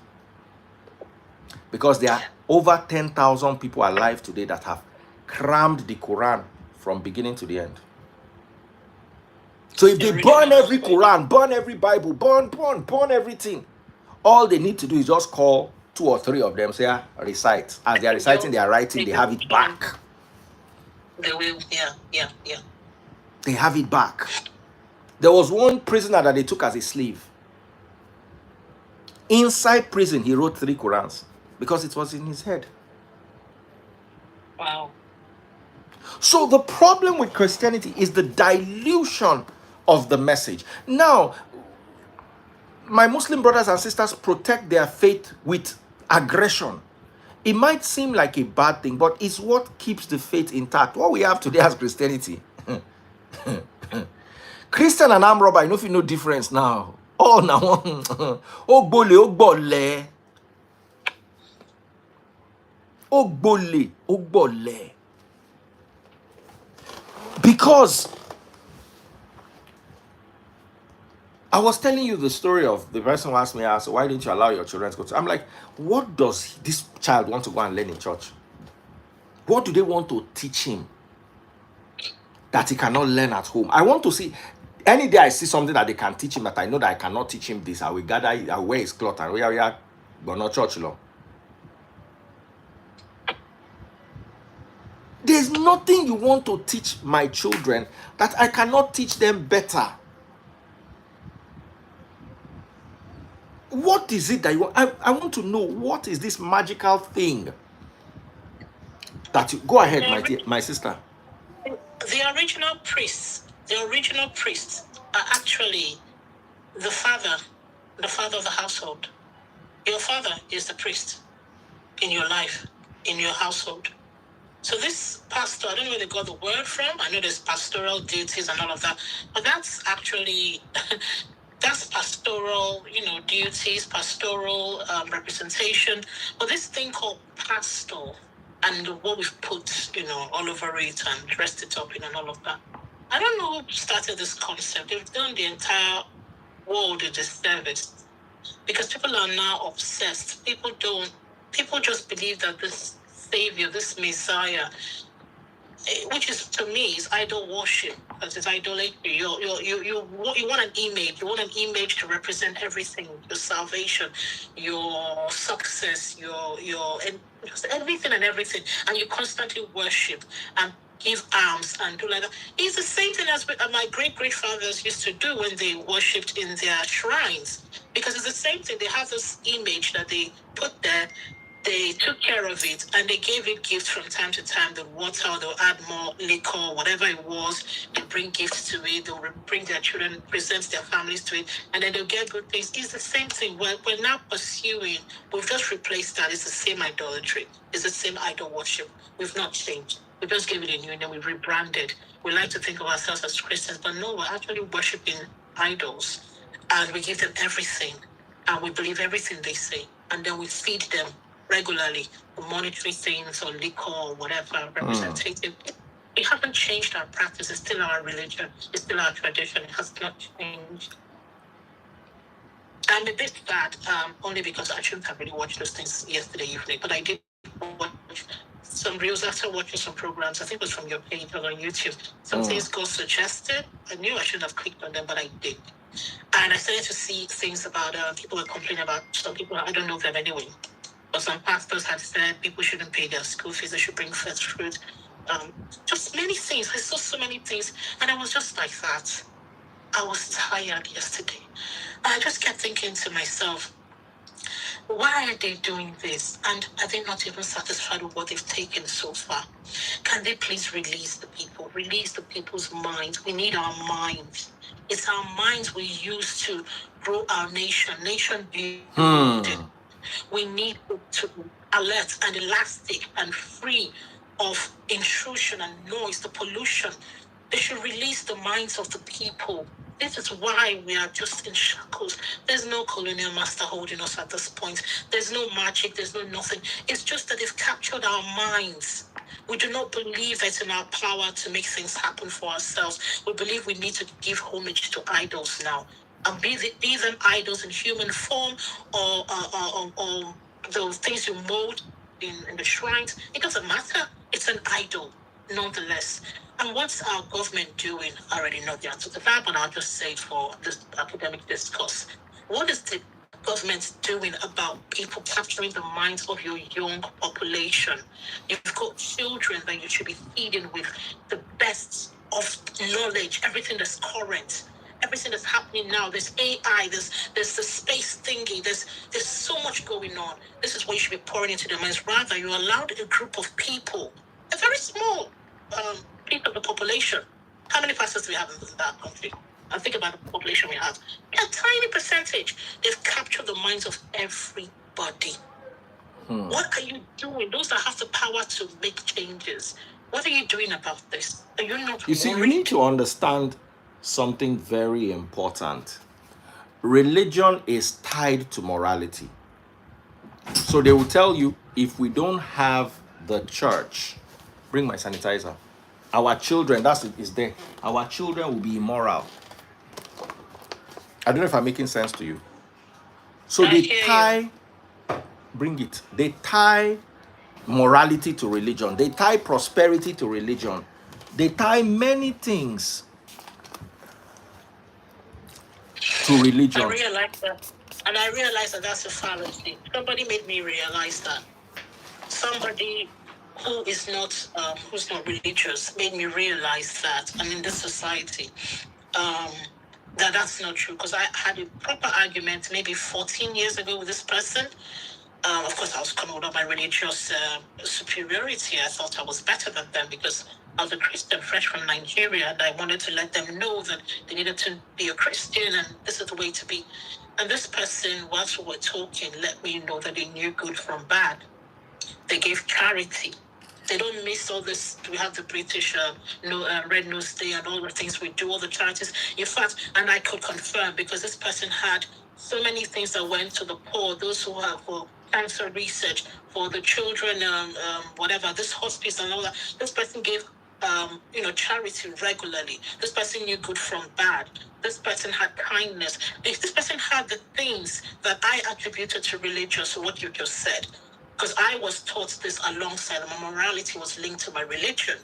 Because there are over 10,000 people alive today that have crammed the Quran from beginning to the end. So if they burn every Quran, burn every Bible, burn everything, all they need to do is just call 2 or 3 of them, say, recite. As they are reciting, they are writing, they have it back. They will, yeah. They have it back. There was one prisoner that they took as a slave. Inside prison, he wrote 3 Qurans because it was in his head. Wow. So the problem with Christianity is the dilution of the message. Now, my Muslim brothers and sisters protect their faith with aggression. It might seem like a bad thing, but it's what keeps the faith intact. What we have today as Christianity. Christian and armed robber, I know if you know difference now. Oh, now. Oh, bole. Because I was telling you the story of the person who asked me, why didn't you allow your children to go to? I'm like, what does this child want to go and learn in church? What do they want to teach him that he cannot learn at home? I want to see, any day I see something that they can teach him that I know that I cannot teach him this, I will gather, I will wear his cloth and we are but not church long. There's nothing you want to teach my children that I cannot teach them better. What is it that you want? I want to know, what is this magical thing that you go ahead, my sister. The original priests are actually the father of the household. Your father is the priest in your life, in your household. So this pastor, I don't know where they got the word from. I know there's pastoral duties and all of that, but that's actually that's pastoral, duties, pastoral representation. But this thing called pastor and what we've put, all over it and dressed it up in and all of that. I don't know who started this concept. They've done the entire world a disservice because people are now obsessed. People don't People just believe that this savior, this Messiah, which is to me is idol worship, because it's idolatry. You want an image. You want an image to represent everything: your salvation, your success, your and just everything and everything, and you constantly worship and give alms and do like that. It's the same thing as my great fathers used to do when they worshipped in their shrines, because it's the same thing. They have this image that they put there. They took care of it and they gave it gifts from time to time. The water, they'll add more liquor, whatever it was. They bring gifts to it. They'll bring their children, present their families to it, and then they'll get good things. It's the same thing. We're now pursuing. We've just replaced that. It's the same idolatry. It's the same idol worship. We've not changed. We just gave it a new name. We've rebranded. We like to think of ourselves as Christians, but no, we're actually worshiping idols, and we give them everything, and we believe everything they say, and then we feed them regularly, monetary things or liquor or whatever representative. We haven't changed our practice. It's still our religion. It's still our tradition. It has not changed. I'm a bit sad, only because I shouldn't have really watched those things yesterday evening, but I did watch some reels after watching some programs. I think it was from your page or on YouTube. Some things got suggested. I knew I shouldn't have clicked on them, but I did. And I started to see things about people were complaining about some people. I don't know them anyway. But some pastors had said people shouldn't pay their school fees, they should bring first fruit. Just many things. I saw so many things. And I was just like that. I was tired yesterday. I just kept thinking to myself, why are they doing this? And are they not even satisfied with what they've taken so far? Can they please release the people? Release the people's minds. We need our minds. It's our minds we use to grow our nation building. We need to alert and elastic and free of intrusion and noise, the pollution. They should release the minds of the people. This is why we are just in shackles. There's no colonial master holding us at this point. There's no magic. There's no nothing. It's just that they've captured our minds. We do not believe that it's in our power to make things happen for ourselves. We believe we need to give homage to idols now. And be them idols in human form or the things you mold in the shrines. It doesn't matter. It's an idol, nonetheless. And what's our government doing? I already know the answer to that, but I'll just say it for this academic discourse. What is the government doing about people capturing the minds of your young population? You've got children that you should be feeding with the best of knowledge, everything that's current. Everything that's happening now, there's AI, there's the space thingy, there's so much going on. This is what you should be pouring into their minds. Rather, you allowed a group of people, a very small piece of the population. How many pastors do we have in that country? And think about the population we have. A tiny percentage. They've captured the minds of everybody. What are you doing? Those that have the power to make changes. What are you doing about this? Are you not? You see, you need to understand something very important. Religion is tied to morality. So they will tell you, if we don't have the church, bring my sanitizer, our children, that's it, is there. Our children will be immoral. I don't know if I'm making sense to you. So they tie, bring it. They tie morality to religion. They tie prosperity to religion. They tie many things to religion. I realized that. And I realized that that's a fallacy. Somebody made me realize that. Somebody who is not who's not religious made me realize that. And in this society, that's not true. Because I had a proper argument maybe 14 years ago with this person. Of course, I was coming with my religious superiority. I thought I was better than them because I was a Christian fresh from Nigeria, and I wanted to let them know that they needed to be a Christian, and this is the way to be. And this person, whilst we were talking, let me know that they knew good from bad. They gave charity. They don't miss all this. We have the British Red Nose Day and all the things we do, all the charities. In fact, and I could confirm, because this person had so many things that went to the poor, those who have for cancer research, for the children, whatever, this hospice and all that. This person gave charity regularly. This person knew good from bad. This person had kindness. This person had the things that I attributed to religion, so what you just said. because I was taught this alongside my morality was linked to my religion.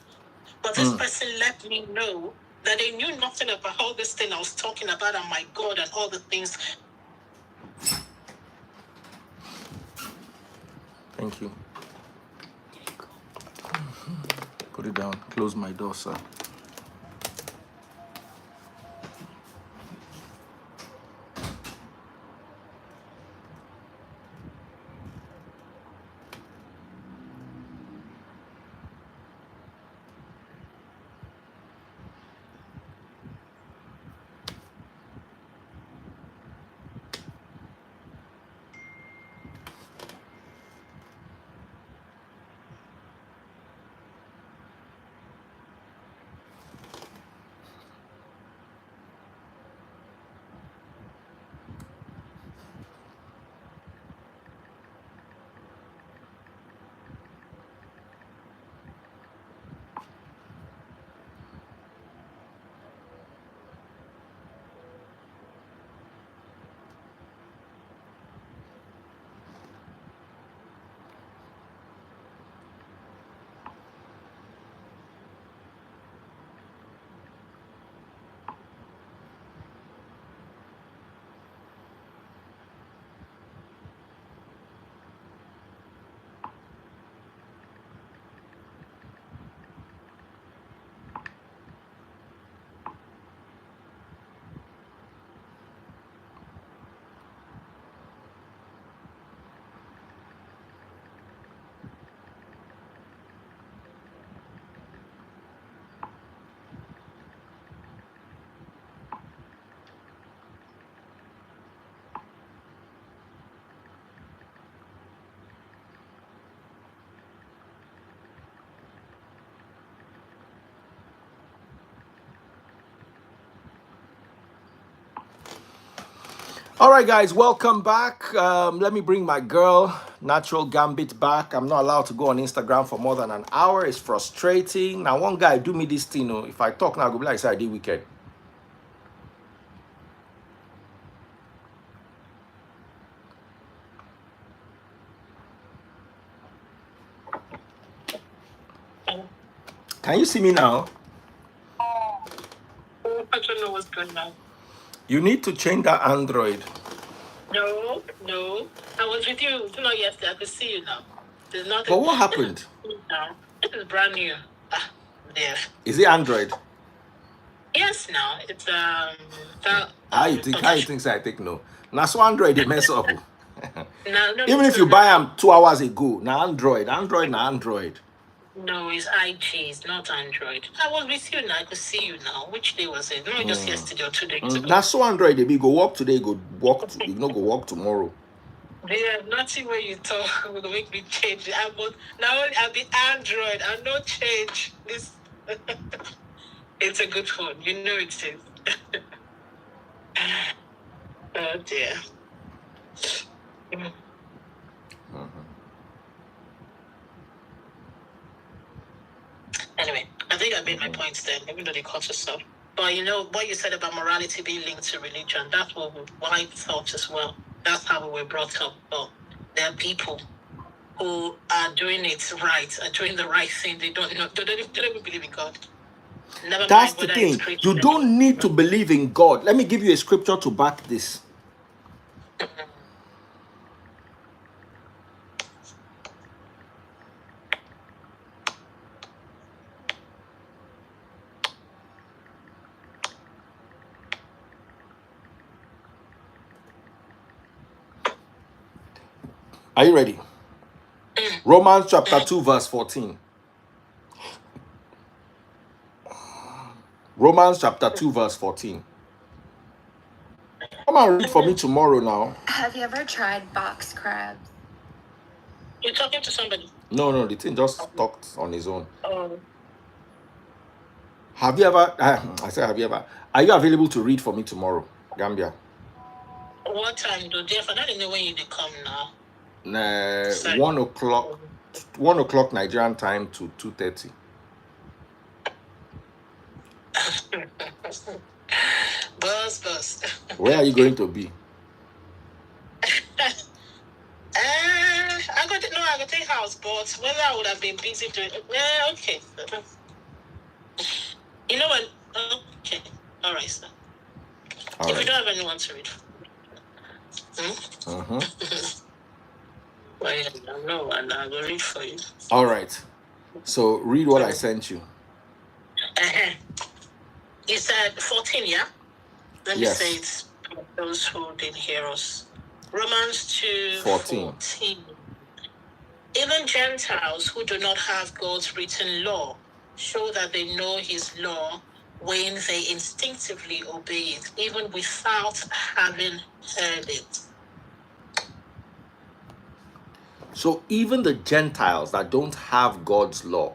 But this person let me know that they knew nothing about all this thing I was talking about and my God and all the things. Thank you. Put it down. Close my door, sir. All right, guys, welcome back. Let me bring my girl, Natural Gambit, back. I'm not allowed to go on Instagram for more than an hour. It's frustrating. Now, one guy do me this thing. Oh, if I talk now, I'll go be like, I did wicked. Can you see me now? I don't know what's going on. You need to change that Android. No. I was with you. Not yesterday. I could see you now. There's nothing. But what happened? No. It is brand new. There. Is it Android? Yes, now. It's How you think I think no. Now so Android they mess up. No, Even if you buy them 2 hours ago, now Android. No, it's IG, it's not Android. I was with you now. I could see you now. Which day was it? No, just yesterday or 2 days ago. Now so Android they be go work today, go work you know go work tomorrow. Yeah, nothing where you talk will make me change. Now I'll be Android. I'll not change this. It's a good phone. You know it is. Oh dear. Anyway, I think I made my points then, even though they cut us off. But you know what you said about morality being linked to religion, that's what I thought as well. That's how we were brought up. But there are people who are doing it right, are doing the right thing. They don't even believe in God. That's the thing. You don't need to believe in God. Let me give you a scripture to back this. Are you ready? Romans chapter 2 verse 14. Romans chapter 2 verse 14. Come and read for me tomorrow now. Have you ever tried box crabs? You're talking to somebody? No, the thing just talked on his own. Oh. Have you ever, I said, have you ever, are you available to read for me tomorrow, Gambia? What time do Jeff? I don't know when you come now. 1 o'clock Nigerian time to 2:30. Buzz. Where are you going to be? I could take house, but whether I would have been busy doing okay. You know what? Okay. All right, sir. All if right. you don't have anyone to read, well, no, and I will read for you. All right. So read what I sent you. You said 14, yeah? Let me Yes. say it for those who didn't hear us. Romans 14. 2:14. Even Gentiles who do not have God's written law show that they know his law when they instinctively obey it, even without having heard it. So even the Gentiles that don't have God's law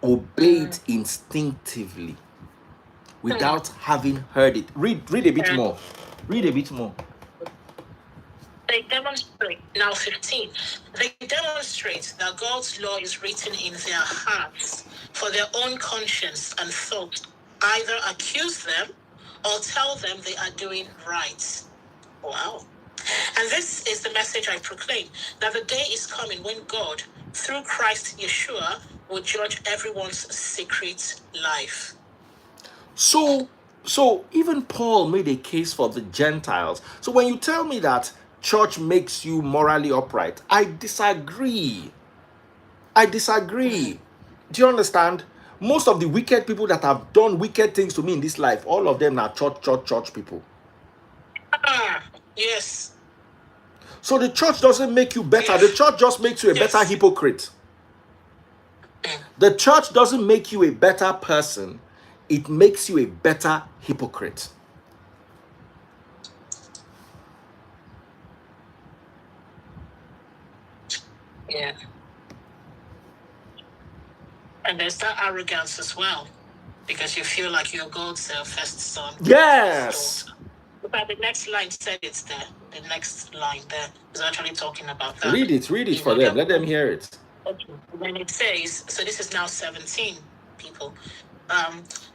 obey it instinctively without having heard it. Read a bit more. Read a bit more. They demonstrate, now 15, they demonstrate that God's law is written in their hearts for their own conscience and thought, either accuse them or tell them they are doing right. Wow. And this is the message I proclaim, that the day is coming when God, through Christ Yeshua, will judge everyone's secret life. So even Paul made a case for the Gentiles. So when you tell me that church makes you morally upright, I disagree. Do you understand? Most of the wicked people that have done wicked things to me in this life, all of them are church people. Yes. So the church doesn't make you better. The church just makes you a better hypocrite. The church doesn't make you a better person. It makes you a better hypocrite. Yeah. And there's that arrogance as well, because you feel like you're God's first son. Yes. But the next line said it's there. The next line there is actually talking about that. Read it for them. Let them hear it. Okay. When it says, so this is now 17 people.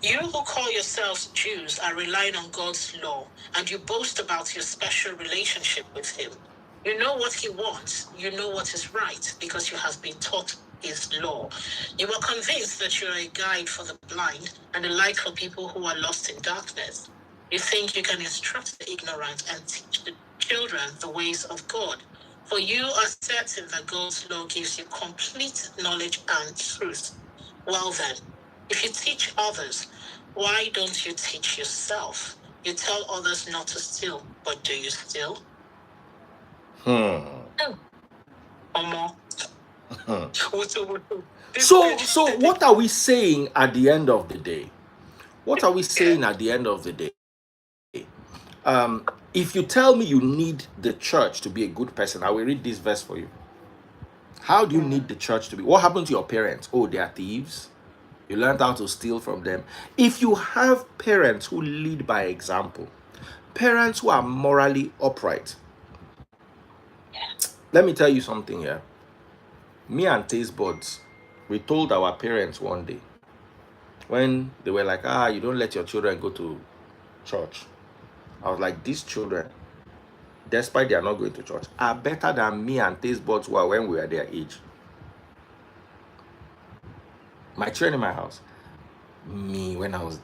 You who call yourselves Jews are relying on God's law, and you boast about your special relationship with him. You know what he wants. You know what is right, because you have been taught his law. You are convinced that you are a guide for the blind and a light for people who are lost in darkness. You think you can instruct the ignorant and teach the children the ways of God. For you are certain that God's law gives you complete knowledge and truth. Well then, if you teach others, why don't you teach yourself? You tell others not to steal, but do you steal? So what are we saying at the end of the day? If you tell me you need the church to be a good person, I will read this verse for you. How do you need the church to be? What happened to your parents? Oh, they are thieves. You learned how to steal from them. If you have parents who lead by example, parents who are morally upright, let me tell you something here. Me and Taste Buds, we told our parents one day, when they were like, you don't let your children go to church. I was like, these children, despite they are not going to church, are better than me and Taste Buds were when we were their age. My children in my house, me when I was,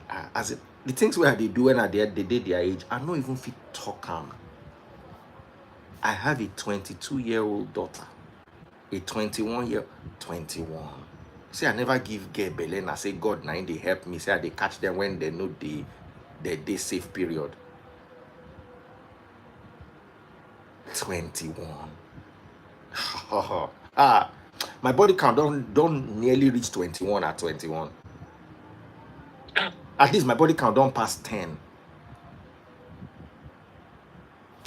the things where they do when they did their age, I don't even fit talk am. I have a 22-year-old daughter, a 21. See, I never give girl belle and I say, God, now they help me. Say, they catch them when they know the safe period. 21. My body count don't nearly reach 21 at 21. At least my body count don't pass 10.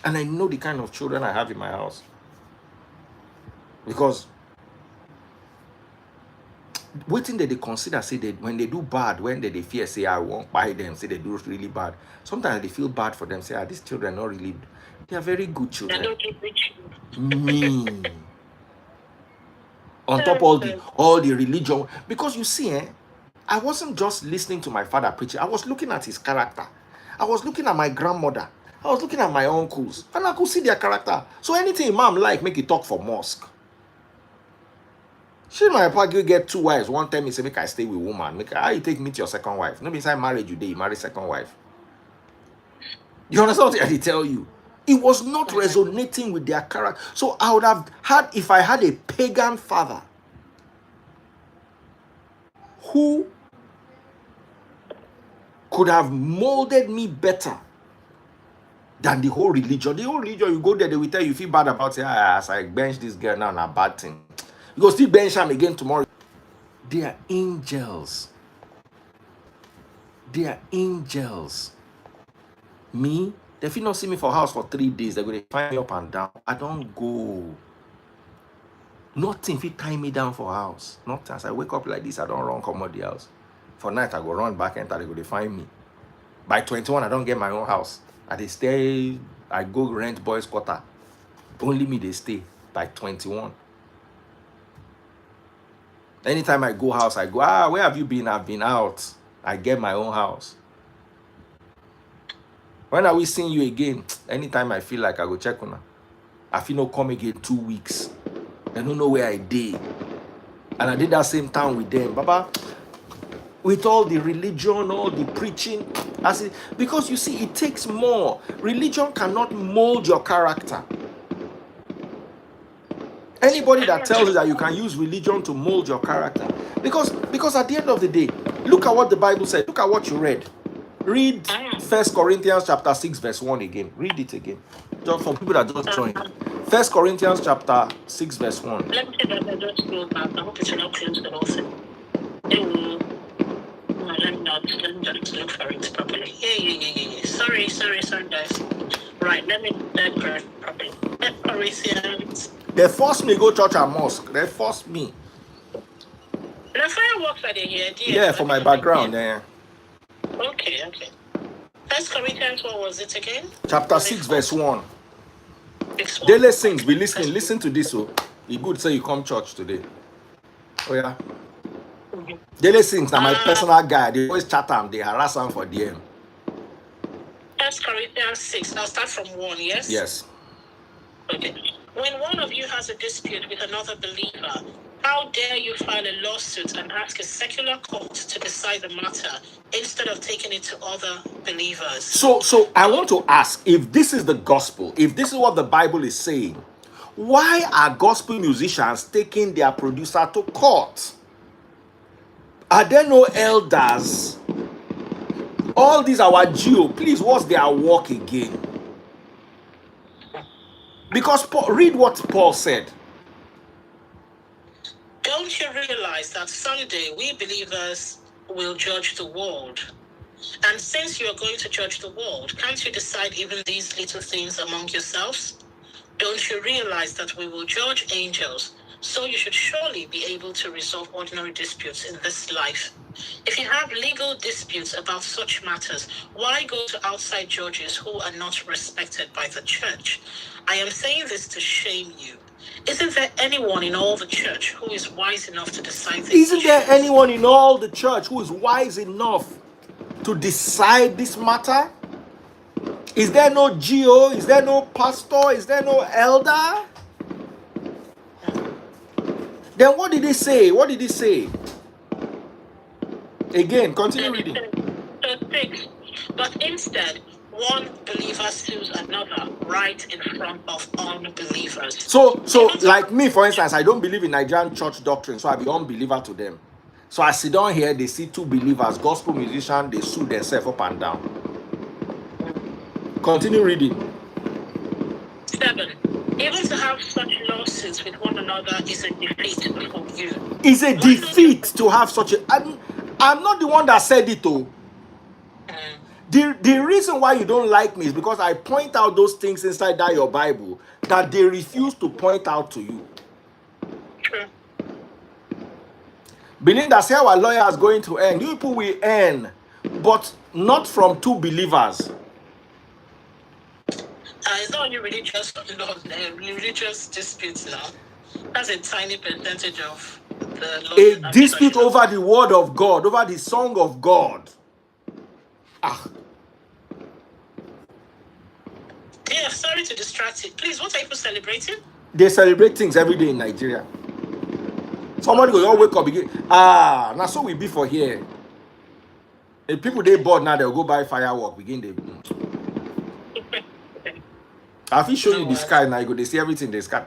And I know the kind of children I have in my house. Because waiting that they consider, say that when they do bad, when they fear, say I won't buy them, say they do really bad. Sometimes they feel bad for them, say these children are not really, they are very good children. Me. On top all the religion, because you see, I wasn't just listening to my father preaching. I was looking at his character. I was looking at my grandmother. I was looking at my uncles, and I could see their character. So anything Imam like, make it talk for mosque. She my papa get 2 wives. One time he say make I stay with woman. Make how you take meet your second wife? No be inside marriage you dey, you marry second wife. You understand what I tell you? It was not resonating with their character. So I would have had, if I had a pagan father who could have molded me better than the whole religion. The whole religion, you go there, they will tell you, feel bad about it. As I bench this girl now, a bad thing. You go still bench him again tomorrow. They are angels. They are angels. Me, they feel not see me for house for 3 days. They're going to find me up and down. I don't go. Nothing fit tie me down for house. Nothing. As I wake up like this, I don't run come out the house. For night, I go run back and they go to find me. By 21, I don't get my own house. I stay. I go rent boys' quarter. Only me they stay by 21. Anytime I go house, I go, where have you been? I've been out. I get my own house. When are we seeing you again? Anytime I feel like I go check on her. I feel no come again 2 weeks. They don't know where I did. And I did that same time with them. Baba, with all the religion, all the preaching, because you see, it takes more. Religion cannot mold your character. Anybody that tells you that you can use religion to mold your character, because at the end of the day, look at what the Bible said. Look at what you read. Read 1 Corinthians chapter 6 verse 1 again. Read it again. Just for people that just joined. 1 Corinthians chapter 6 verse 1. Let me say that I just go back. I hope it's not close the whole thing. Let me just look for it properly. Yeah. Sorry, guys. Right, let me correct properly. Corinthians. They forced me to go church and mosque. They forced me. The fireworks are here. Yeah, for my background. Yeah. Okay. 1 Corinthians, what was it again? Chapter 6 verse 1. 6:1. Daily sings, be listening. Listen to this. So it's good say you come church today. Oh yeah. Daily sings now my personal guy. They always chat him. They harass him for DM. 1 Corinthians 6. I'll start from 1, yes? Yes. Okay. When one of you has a dispute with another believer, how dare you file a lawsuit and ask a secular court to decide the matter instead of taking it to other believers? So I want to ask, if this is the gospel, if this is what the Bible is saying, why are gospel musicians taking their producer to court? Are there no elders? All these our geo, please, what's their work again? Because read what Paul said. Don't you realize that someday we believers will judge the world? And since you are going to judge the world, can't you decide even these little things among yourselves? Don't you realize that we will judge angels? So you should surely be able to resolve ordinary disputes in this life. If you have legal disputes about such matters, why go to outside judges who are not respected by the church? I am saying this to shame you. Isn't there anyone in all the church who is wise enough to decide this? Isn't there anyone in all the church who is wise enough to decide this matter? Is there no GO? Is there no pastor? Is there no elder? Then what did he say? What did he say? Again, continue reading. So 6. But instead, one believer sues another right in front of unbelievers. So like me, for instance, I don't believe in Nigerian church doctrine, so I be unbeliever to them. So I sit down here, they see two believers, gospel musicians, they sue themselves up and down. Continue reading. 7. Even to have such lawsuits with one another is a defeat before you. It's a defeat to have such a... I'm not the one that said it, though. The reason why you don't like me is because I point out those things inside that your Bible that they refuse to point out to you. True. Believing that say our lawyer is going to earn. You people will earn, but not from two believers. It's not only religious disputes now. That's a tiny percentage of the law. A dispute over the word of God, over the song of God. Yeah, sorry to distract you. Please, what are people celebrating? They celebrate things every day in Nigeria. Somebody go, you wake up again. Ah, now so we be for here. If people they bored now, they'll go buy firework. Begin they. If he show you the sky now, you go they see everything they sky.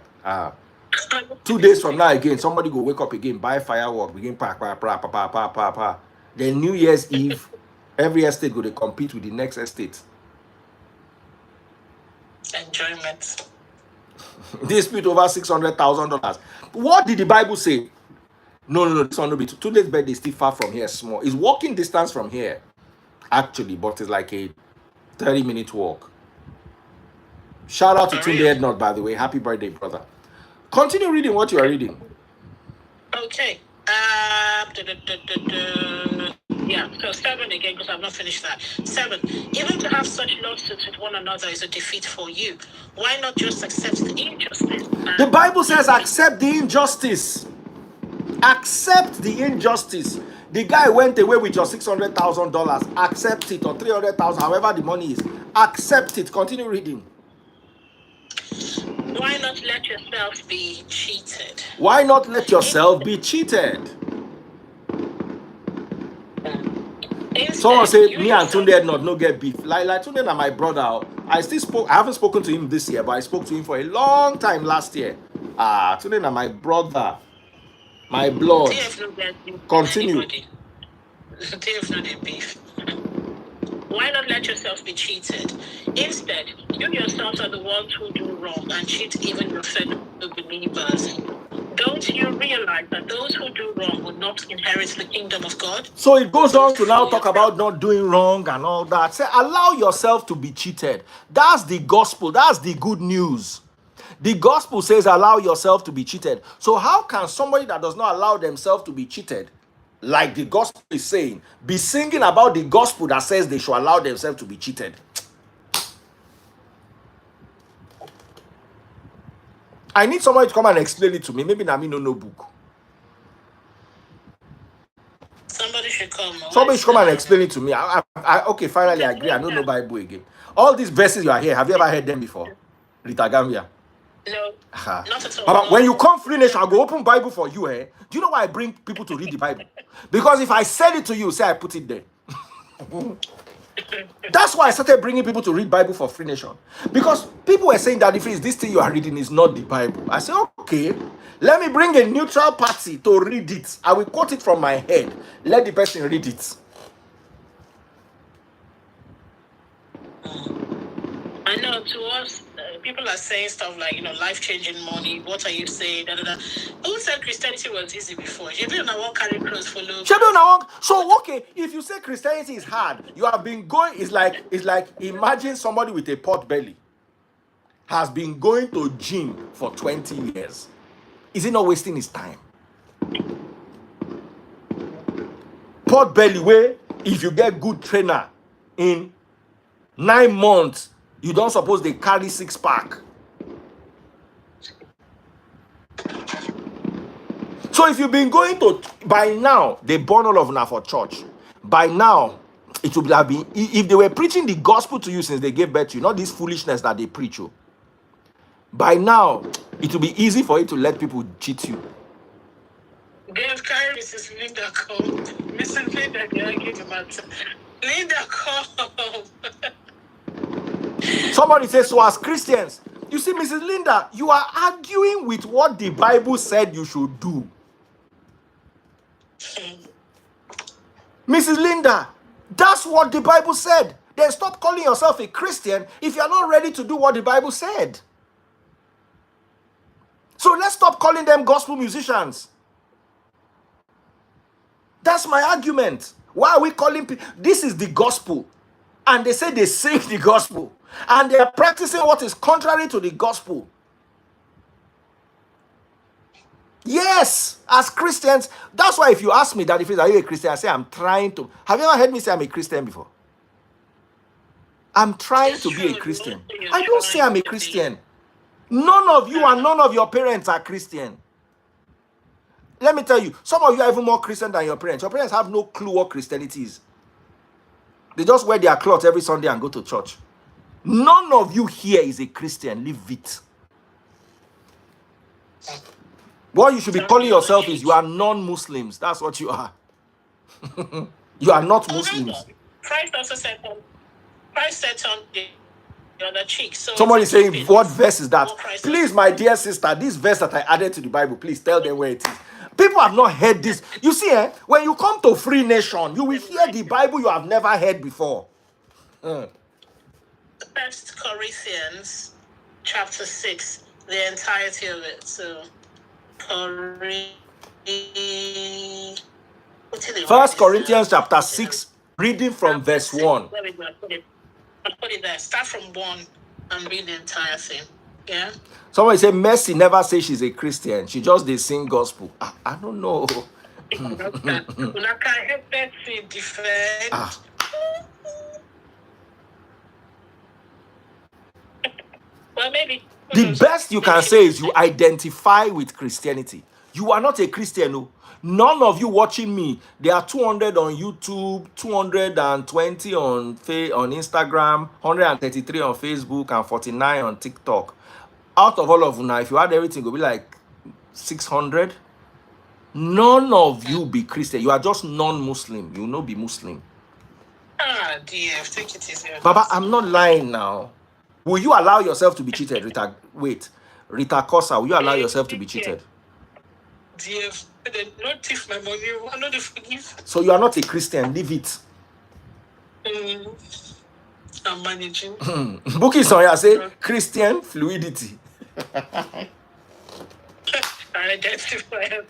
2 days from now again, somebody go wake up again, buy firework, begin pa. Then New Year's Eve, every estate go to compete with the next estate. Enjoyment. Dispute over $600,000. What did the Bible say? No, this one will be 2 days birthday is still far from here, small. It's walking distance from here, actually, but it's like a 30-minute walk. Shout out to Tunde Ednot, by the way. Happy birthday, brother. Continue reading what you are reading. Okay. Yeah, so 7 again, because I've not finished that. 7. Even to have such lawsuits with one another is a defeat for you. Why not just accept the injustice? The Bible says accept the injustice. Accept the injustice. The guy went away with your $600,000. Accept it, or $300,000, however the money is. Accept it. Continue reading. Why not let yourself be cheated? Why not let yourself be cheated? Someone said me and Tunde no get beef. Like Tunde and my brother. I haven't spoken to him this year, but I spoke to him for a long time last year. Tunde and my brother. My blood. Continue. TF no get beef. Why not let yourself be cheated? Instead, you yourselves are the ones who do wrong and cheat even your fellow believers. Don't you realize that those who do wrong will not inherit the kingdom of God? So it goes on to now talk about not doing wrong and all that. Say, allow yourself to be cheated. That's the gospel. That's the good news. The gospel says allow yourself to be cheated. So how can somebody that does not allow themselves to be cheated, like the gospel is saying, be singing about the gospel that says they should allow themselves to be cheated? I need somebody to come and explain it to me. Maybe Nami no book. Somebody should come. Somebody should come and explain it to me. Okay, finally I agree. I don't know Bible again. All these verses you are here, have you ever heard them before? Rita Gambia. No, not at all. But when you come Free Nation, I'll go open Bible for you. Do you know why I bring people to read the Bible? Because if I send it to you, say I put it there. That's why I started bringing people to read Bible for Free Nation. Because people were saying that if it's this thing you are reading is not the Bible. I said, okay, let me bring a neutral party to read it. I will quote it from my head. Let the person read it. I know to us, people are saying stuff like, life-changing money. What are you saying? Da, da, da. Who said Christianity was easy before? You don't know what carry clothes follow. So okay, if you say Christianity is hard, you have been going. It's like imagine somebody with a pot belly has been going to gym for 20 years. Is he not wasting his time? Pot belly way, if you get good trainer in 9 months, you don't suppose they carry 6-pack. So if you've been going to, by now, they burn all of them for church. By now, it would have been, if they were preaching the gospel to you since they gave birth to you, not this foolishness that they preach you. By now, it will be easy for you to let people cheat you. Give carry Mrs. Linda come. Mrs. Linda, can give him answer? Linda come. Somebody says, so as Christians, you see, Mrs. Linda, you are arguing with what the Bible said you should do. Mrs. Linda, that's what the Bible said. Then stop calling yourself a Christian if you're not ready to do what the Bible said. So let's stop calling them gospel musicians. That's my argument. Why are we calling people? This is the gospel. And they say they sing the gospel. And they are practicing what is contrary to the gospel. Yes, as Christians. That's why if you ask me that, are you a Christian? I say I'm trying to. Have you ever heard me say I'm a Christian before? I'm trying to be a Christian. I don't say I'm a Christian. None of you and none of your parents are Christian. Let me tell you, some of you are even more Christian than your parents. Your parents have no clue what Christianity is. They just wear their clothes every Sunday and go to church. None of you here is a Christian. Leave it. What you should be Some calling yourself is you theologies. are non-Muslims. That's what you are. You are not Oh, hang on. Muslims. Christ also said Christ said on the other cheek. So it's Somebody in saying, keeping what with verse is that? what Christ was. Please, my dear sister, this verse that I added to the Bible, please tell them where it is. People have not heard this. You see, when you come to Free Nation, you will hear the Bible you have never heard before. First Corinthians chapter 6, the entirety of it. So First Corinthians chapter 6, reading from verse 1. There we go. I'll put it there. Start from 1 and read the entire thing. Yeah. Somebody say Mercy never say she's a Christian. She just they sing gospel. I don't know. Defend. Well, maybe. The best you can say is you identify with Christianity. You are not a Christian. No. None of you watching me. There are 200 on YouTube, 220 on Instagram, 133 on Facebook, and 49 on TikTok. Out of all of you now, if you add everything, it will be like 600. None of you be Christian. You are just non-Muslim. You will not be Muslim. Ah, dear. Take it easy. Baba, I'm not lying now. Will you allow yourself to be cheated, Rita? Wait, Rita Kosa, will you allow yourself to be cheated? Dear, not thief my money. I'm not forgive. So you are not a Christian. Leave it. I'm managing. Bookie Sonya say Christian fluidity. I identify.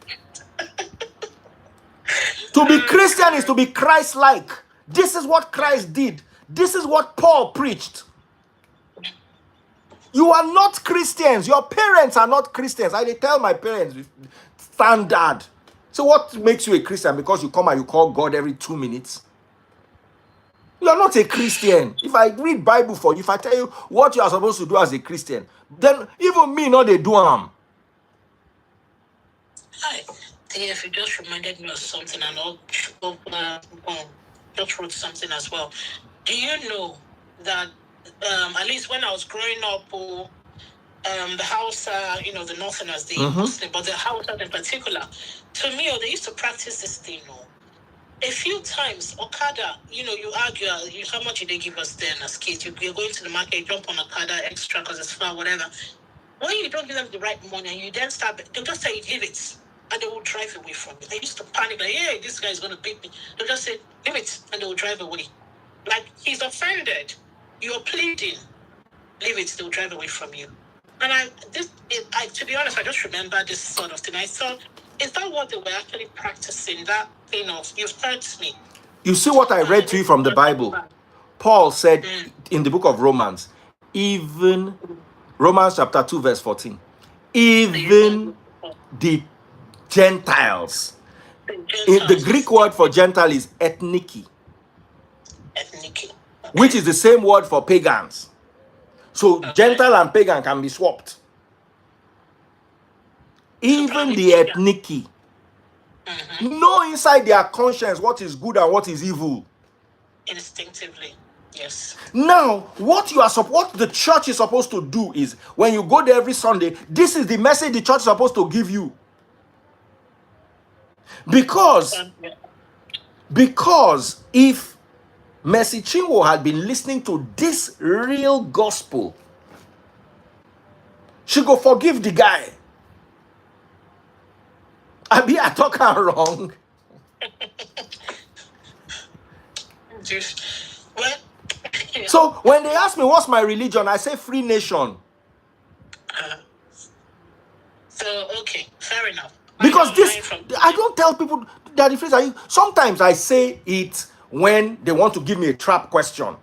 To be Christian is to be Christ-like. This is what Christ did. This is what Paul preached. You are not Christians. Your parents are not Christians. I tell my parents, standard. So what makes you a Christian? Because you come and you call God every 2 minutes? You are not a Christian. If I read Bible for you, if I tell you what you are supposed to do as a Christian, then even me, they do them. Hi, if you just reminded me of something, and I'll just wrote something as well. Do you know that at least when I was growing up, the Hausa, the Northerners, the Muslim, but the Hausa in particular, to me, they used to practice this thing. A few times, Okada, you argue, how much did they give us then as kids? You're going to the market, jump on Okada extra because it's far, whatever. When you don't give them the right money and you then start, they'll just say, give it. And they will drive away from you. I used to panic, like, hey, this guy's going to beat me. They'll just say, give it, and they will drive away. Like, he's offended. You're pleading. Leave it, they'll drive away from you. And to be honest, I just remember this sort of thing. I thought, is that what they were actually practicing? That thing of, you've hurt me. You see what I read to you from the Bible? Paul said in the book of Romans, even Romans chapter 2 verse 14, even the Gentiles. The Greek word for Gentile is ethniki. Which is the same word for pagans. So Gentile and pagan can be swapped. Even the ethniki know inside their conscience what is good and what is evil. Instinctively, yes. Now, what the church is supposed to do is, when you go there every Sunday, this is the message the church is supposed to give you. Because if Mercy Chinwo had been listening to this real gospel, she go forgive the guy. I talk her wrong. So when they ask me what's my religion, I say Free Nation. So okay, fair enough. Because I don't tell people that the phrase. Sometimes I say it when they want to give me a trap question.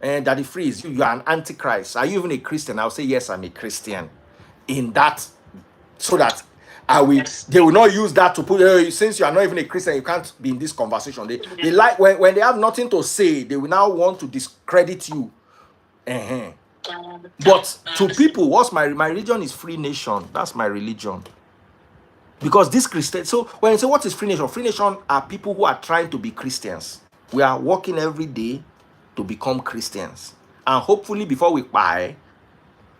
And that the phrase, you are an antichrist. Are you even a Christian? I'll say yes, I'm a Christian. In that, so that they will not use that to put, since you are not even a Christian, you can't be in this conversation. They like when they have nothing to say, they will now want to discredit you. But to people, what's my religion is Free Nation. That's my religion. Because this Christian, so when you say what is Free Nation? Free Nation are people who are trying to be Christians. We are working every day to become Christians. And hopefully before we buy,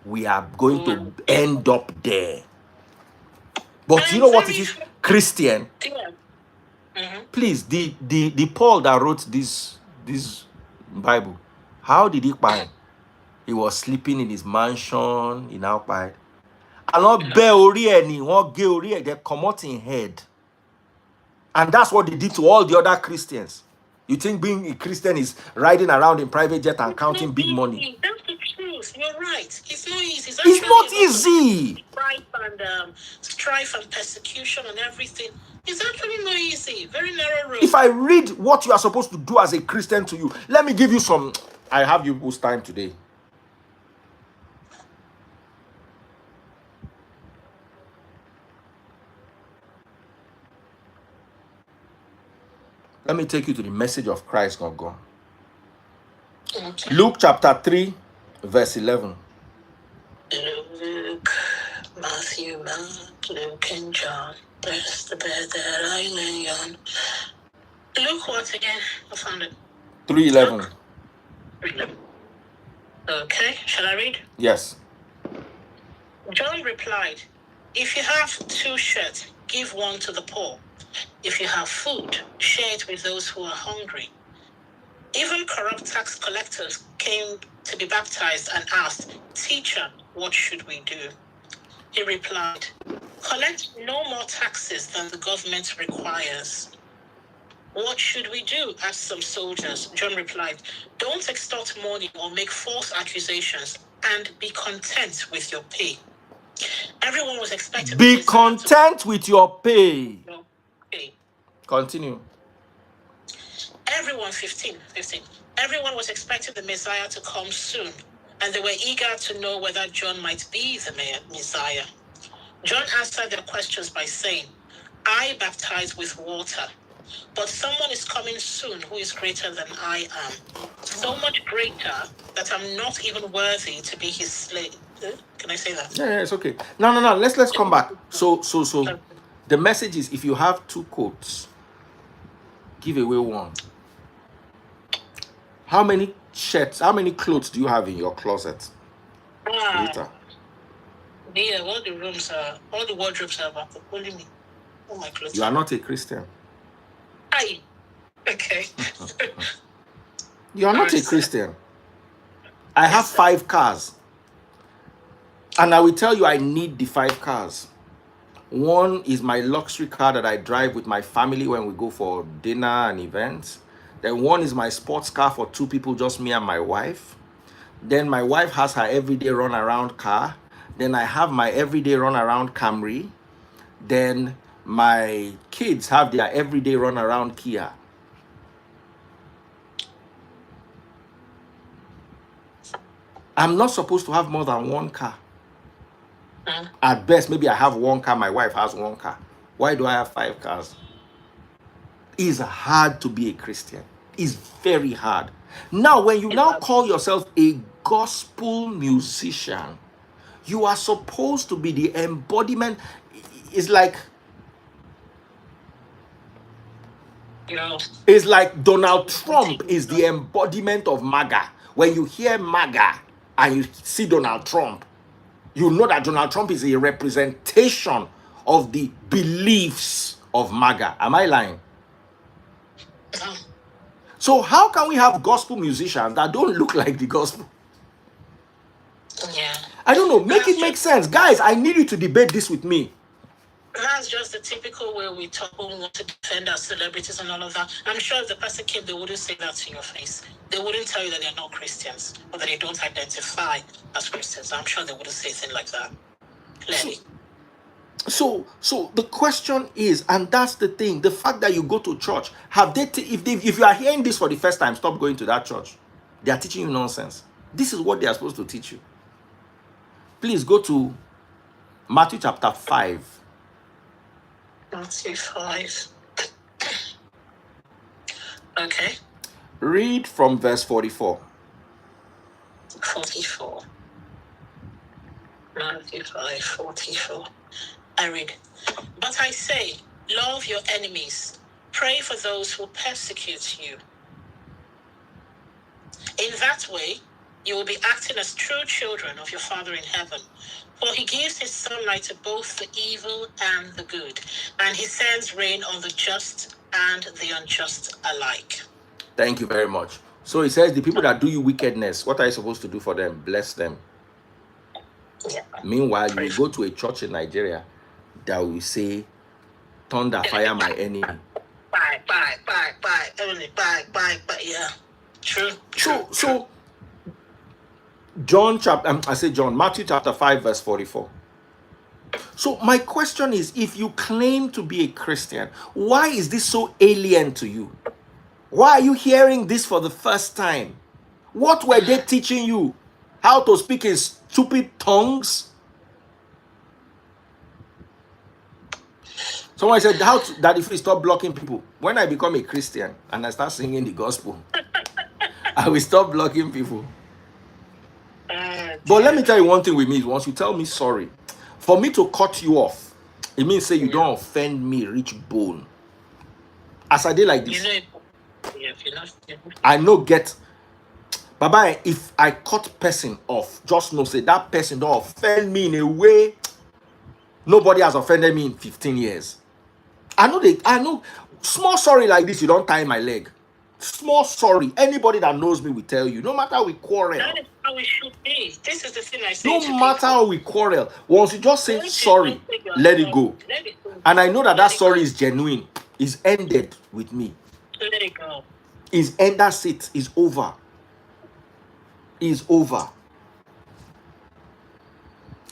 we are going to end up there. But you know what it is? Christian. Yeah. Mm-hmm. Please, the Paul that wrote this Bible, how did he buy? He was sleeping in his mansion in outside. And not bear ori any, won't get ori, they come out in head. And that's what they did to all the other Christians. You think being a Christian is riding around in private jet and counting big money? That's the truth. You're right. It's not easy. It's not easy. Strife and persecution and everything. It's actually not easy. Very narrow road. If I read what you are supposed to do as a Christian to you, let me give you some. I have you whose time today. Let me take you to the message of Christ, not God. Okay. Luke chapter 3, verse 11. Luke, Matthew, Mark, Luke, and John. There's the bed that I lay on. Luke, what again? I found it. 3:11. 3:11. Okay, shall I read? Yes. John replied, if you have 2 shirts, give one to the poor. If you have food, share it with those who are hungry. Even corrupt tax collectors came to be baptized and asked, Teacher, what should we do? He replied, collect no more taxes than the government requires. What should we do? Asked some soldiers. John replied, don't extort money or make false accusations, and be content with your pay. Everyone was expecting. Be content with your pay. Okay. Continue. Everyone, 15. Everyone was expecting the Messiah to come soon, and they were eager to know whether John might be the Messiah. John answered their questions by saying, I baptize with water, but someone is coming soon who is greater than I am. So much greater that I'm not even worthy to be his slave. Can I say that? Yeah, it's okay. No. Let's come back. So the message is, if you have 2 coats, give away one. How many shirts, how many clothes do you have in your closet? Later. Yeah, all the wardrobes are about only me. All my clothes. You are not a Christian. Aye. Okay. You are not a Christian. I have 5 cars. And I will tell you, I need the 5 cars. One is my luxury car that I drive with my family when we go for dinner and events. Then one is my sports car for 2 people, just me and my wife. Then my wife has her everyday run around car. Then I have my everyday run around Camry. Then my kids have their everyday run around Kia. I'm not supposed to have more than 1 car. At best, maybe I have 1 car, my wife has 1 car. Why do I have 5 cars? It's hard to be a Christian. It's very hard. Now, when you now call yourself a gospel musician, you are supposed to be the embodiment. It's like Donald Trump is the embodiment of MAGA. When you hear MAGA and you see Donald Trump, you know that Donald Trump is a representation of the beliefs of MAGA. Am I lying? So how can we have gospel musicians that don't look like the gospel? Yeah. I don't know. Make it make sense. Guys, I need you to debate this with me. That's just the typical way we talk when we want to defend our celebrities and all of that. I'm sure if the person came, they wouldn't say that to your face. They wouldn't tell you that they're not Christians or that they don't identify as Christians. I'm sure they wouldn't say anything like that. Clearly. So the question is, and that's the thing, the fact that you go to church, if you are hearing this for the first time, stop going to that church. They are teaching you nonsense. This is what they are supposed to teach you. Please go to Matthew chapter 5. Matthew 5. Okay. Read from verse 44. 44. Matthew 5, 44. I read, but I say, love your enemies, pray for those who persecute you. In that way, you will be acting as true children of your Father in heaven. For he gives his sunlight to both the evil and the good, and he sends rain on the just and the unjust alike. Thank you very much. So he says, the people that do you wickedness, what are you supposed to do for them? Bless them. Yeah. Meanwhile, you will go to a church in Nigeria that will say, thunder, fire my enemy. Bye, only bye, yeah. True. So Matthew chapter 5, verse 44. So my question is, if you claim to be a Christian, why is this so alien to you? Why are you hearing this for the first time? What were they teaching you? How to speak in stupid tongues? Someone said, that if we stop blocking people, when I become a Christian and I start singing the gospel, I will stop blocking people. But let me tell you one thing with me. Once you tell me sorry, for me to cut you off, it means say you don't offend me, reach bone. As I did like this, I know get. Bye-bye. If I cut person off, just know say that person don't offend me in a way nobody has offended me in 15 years. I know small sorry like this, you don't tie my leg. Small sorry. Anybody that knows me will tell you, no matter we quarrel. That is how it should be. This is the thing I say. No matter how we quarrel, once you just say sorry, let it go. And I know that sorry is genuine. It's ended with me. Let it go. That's it. It's over. Is over.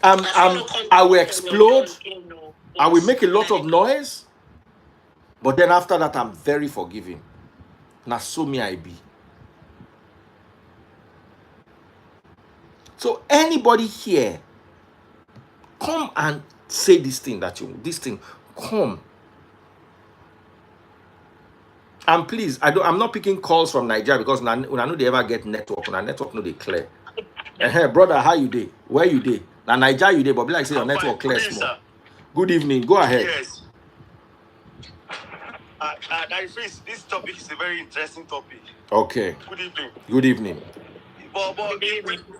I will explode. I will make a lot of noise. But then after that, I'm very forgiving. Now, so me I be. So anybody here, come and say this thing come. And please, I'm not picking calls from Nigeria because when I know they ever get network, when our network no they clear. Hey, brother, how you day? Where you day? Now Nigeria you day, but be like say your network clear small. Good evening. Go ahead. Yes. This topic is a very interesting topic. Okay. Good evening. Good evening. But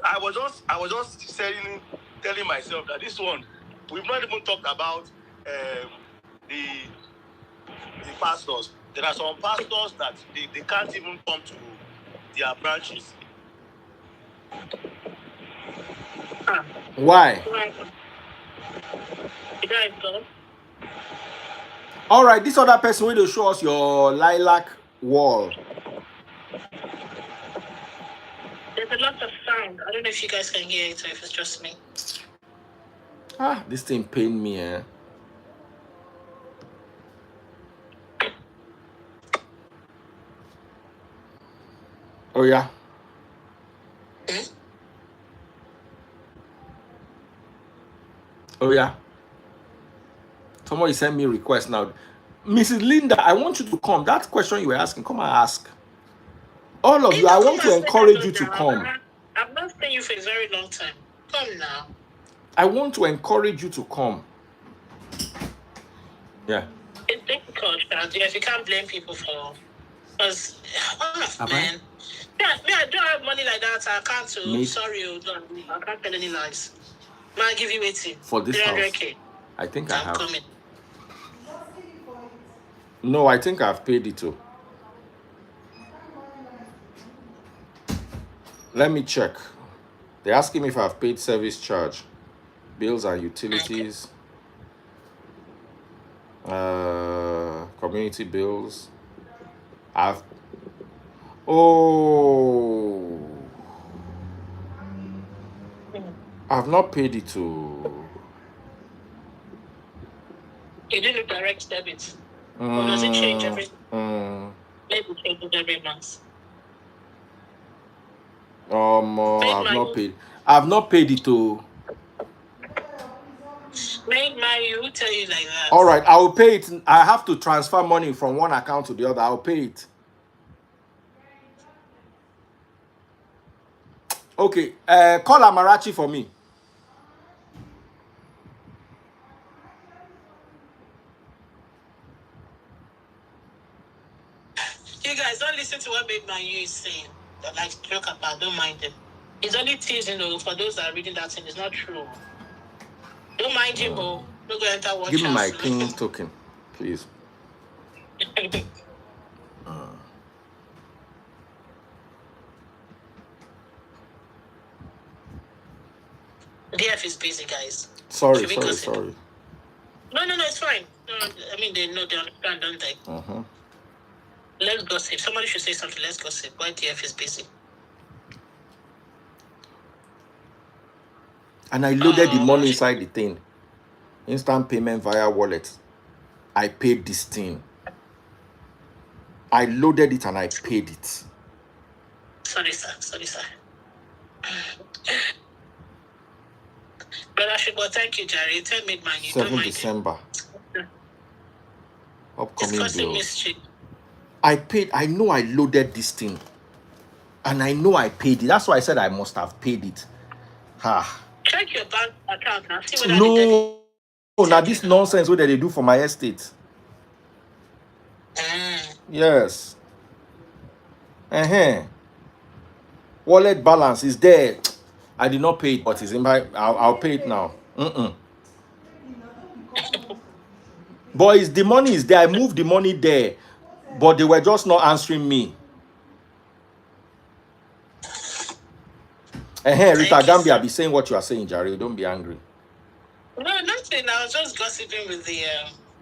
I was just telling myself that this one, we've not even talked about the pastors. There are some pastors that they can't even come to their branches. Why? All right, this other person will show us your lilac wall. There's a lot of sound. I don't know if you guys can hear it or if it's just me. This thing pained me, eh? Oh, yeah. Oh, yeah. Somebody sent me a request now. Mrs. Linda, I want you to come. That question you were asking, come and ask. All of you, I want to encourage you to come. I've not seen you for a very long time. Come now. I want to encourage you to come. Yeah. It's difficult, if you can't blame people for... Because, man... I don't have money like that. I can't. Sorry, I can't tell any lies. I'll give you 80. For this house. I think I have. Coming. No, I think I've paid it too. Let me check. They're asking me if I've paid service charge, bills and utilities, community bills. I've not paid it to. You didn't direct debit. Or does it change every? Maybe it changes every month. I've not paid it to. Make my you tell you like that. All right, I will pay it. I have to transfer money from one account to the other. I'll pay it. Okay, call Amarachi for me. You guys don't listen to what Big Man you is saying. That like joke about, don't mind them. It's only teasing though for those that are reading that thing. It's not true. Don't mind him, oh. Don't go enter watch Give me my house. clean token, please. DF is busy, guys. Sorry. No, it's fine. No, I mean, they know, they understand, don't they? Let's gossip. Somebody should say something. Let's gossip. Why DF is busy? And I loaded the money inside the thing. Instant payment via wallet. I paid this thing. I loaded it and I paid it. Sorry, sir. Brother Shibo, thank you, Jerry. Tell me, man, you 7 December. Upcoming bill. I paid. I know I loaded this thing. And I know I paid it. That's why I said I must have paid it. Check your bank account and see whether now this nonsense what they do for my estate. Yes. Wallet balance is there. I did not pay it, but it's in my. I'll pay it now. Boys, the money is there. I moved the money there, but they were just not answering me. Rita Gambia, be saying what you are saying, Jerry. Don't be angry. No, nothing. I was just gossiping with the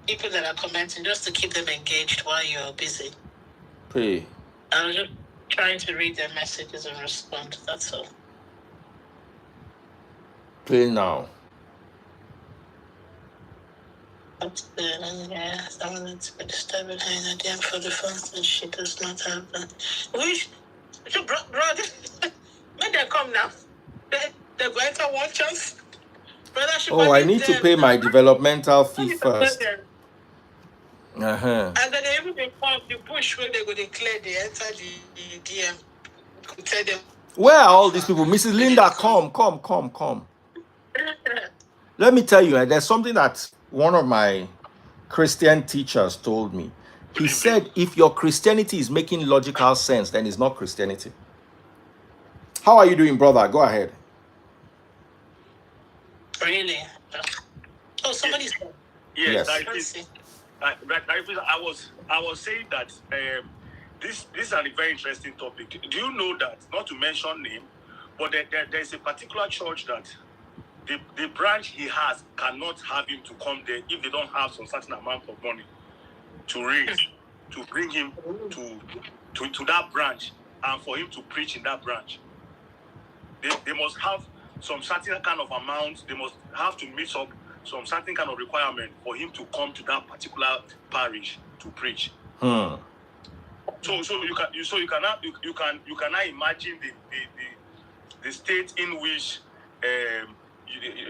people that are commenting just to keep them engaged while you're busy. Pray. I was just trying to read their messages and respond. That's all. Play now. Someone's been disturbing her in a DM for the fact that she does not have that. Which, brother, when they come now, they're going to watch us. Brother, I need to pay my developmental fee first. And then they even inform the push when they go declare they enter the DM. Tell them. Where are all these people? Mrs. Linda, come. Let me tell you, there's something that one of my Christian teachers told me. He said, if your Christianity is making logical sense, then it's not Christianity. How are you doing, brother? Go ahead. Really? Oh, somebody said. Yes. I was saying that this is a very interesting topic. Do you know that, not to mention name, but there's a particular church that the branch he has cannot have him to come there if they don't have some certain amount of money to raise to bring him to that branch and for him to preach in that branch. They must have some certain kind of amount. They must have to meet up some certain kind of requirement for him to come to that particular parish to preach. So you cannot imagine the state in which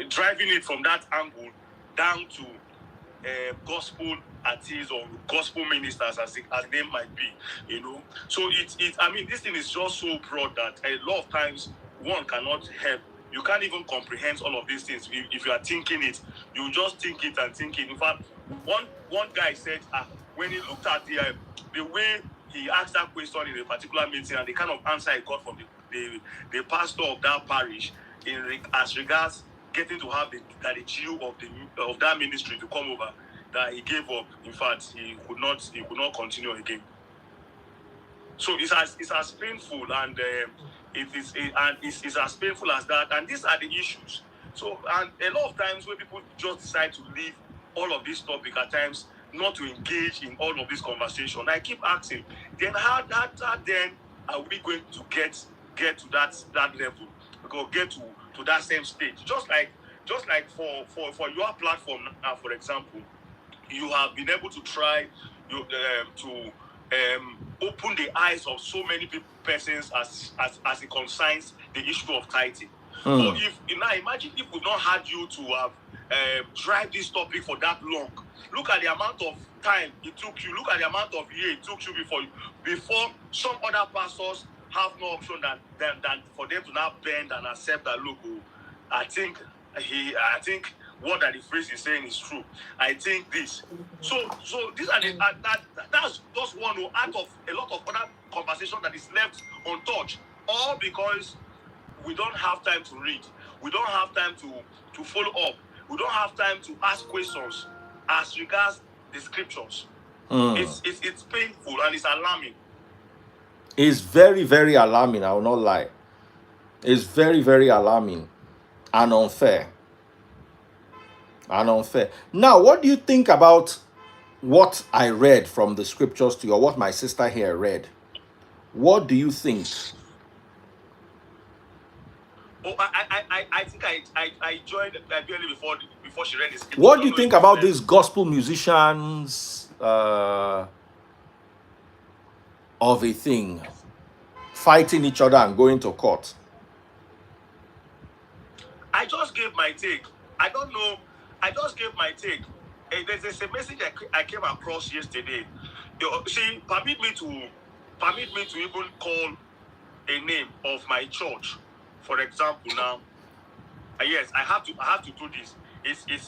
driving it from that angle down to gospel artists or gospel ministers as the name might be, So this thing is just so broad that a lot of times one cannot help. You can't even comprehend all of these things if you are thinking it. You just think it and think it. In fact, one guy said when he looked at the way he asked that question in a particular meeting and the kind of answer he got from the pastor of that parish as regards getting to have the Jew of that ministry to come over, that he gave up. In fact, he could not continue again. So it's as painful and it's as painful as that. And these are the issues. So and a lot of times when people just decide to leave all of this topic at times, not to engage in all of this conversation, I keep asking, then how then are we going to get to that level? Because get to that same stage. Just like for your platform now, for example, you have been able to try to open the eyes of so many persons as it concerns the issue of tithing. So imagine if we not had you to have drive this topic for that long. Look at the amount of time it took you. Look at the amount of year it took you before some other pastors have no option than for them to now bend and accept that look. I think what that the phrase is saying is true. I think this. So these are that's just one out of a lot of other conversation that is left untouched, all because we don't have time to read. We don't have time to follow up. we don't have time to ask questions as regards the scriptures. It's painful and it's alarming. It's very, very alarming. I will not lie. It's very, very alarming and unfair. And unfair. Now, what do you think about what I read from the scriptures to you, or what my sister here read? What do you think? Oh, I think I joined barely before she read the scripture. What do you think about these gospel musicians of a thing, fighting each other and going to court? I just gave my take. I don't know. I just gave my take. There's a message I came across yesterday. See, permit me to even call a name of my church, for example. Now, yes, I have to do this.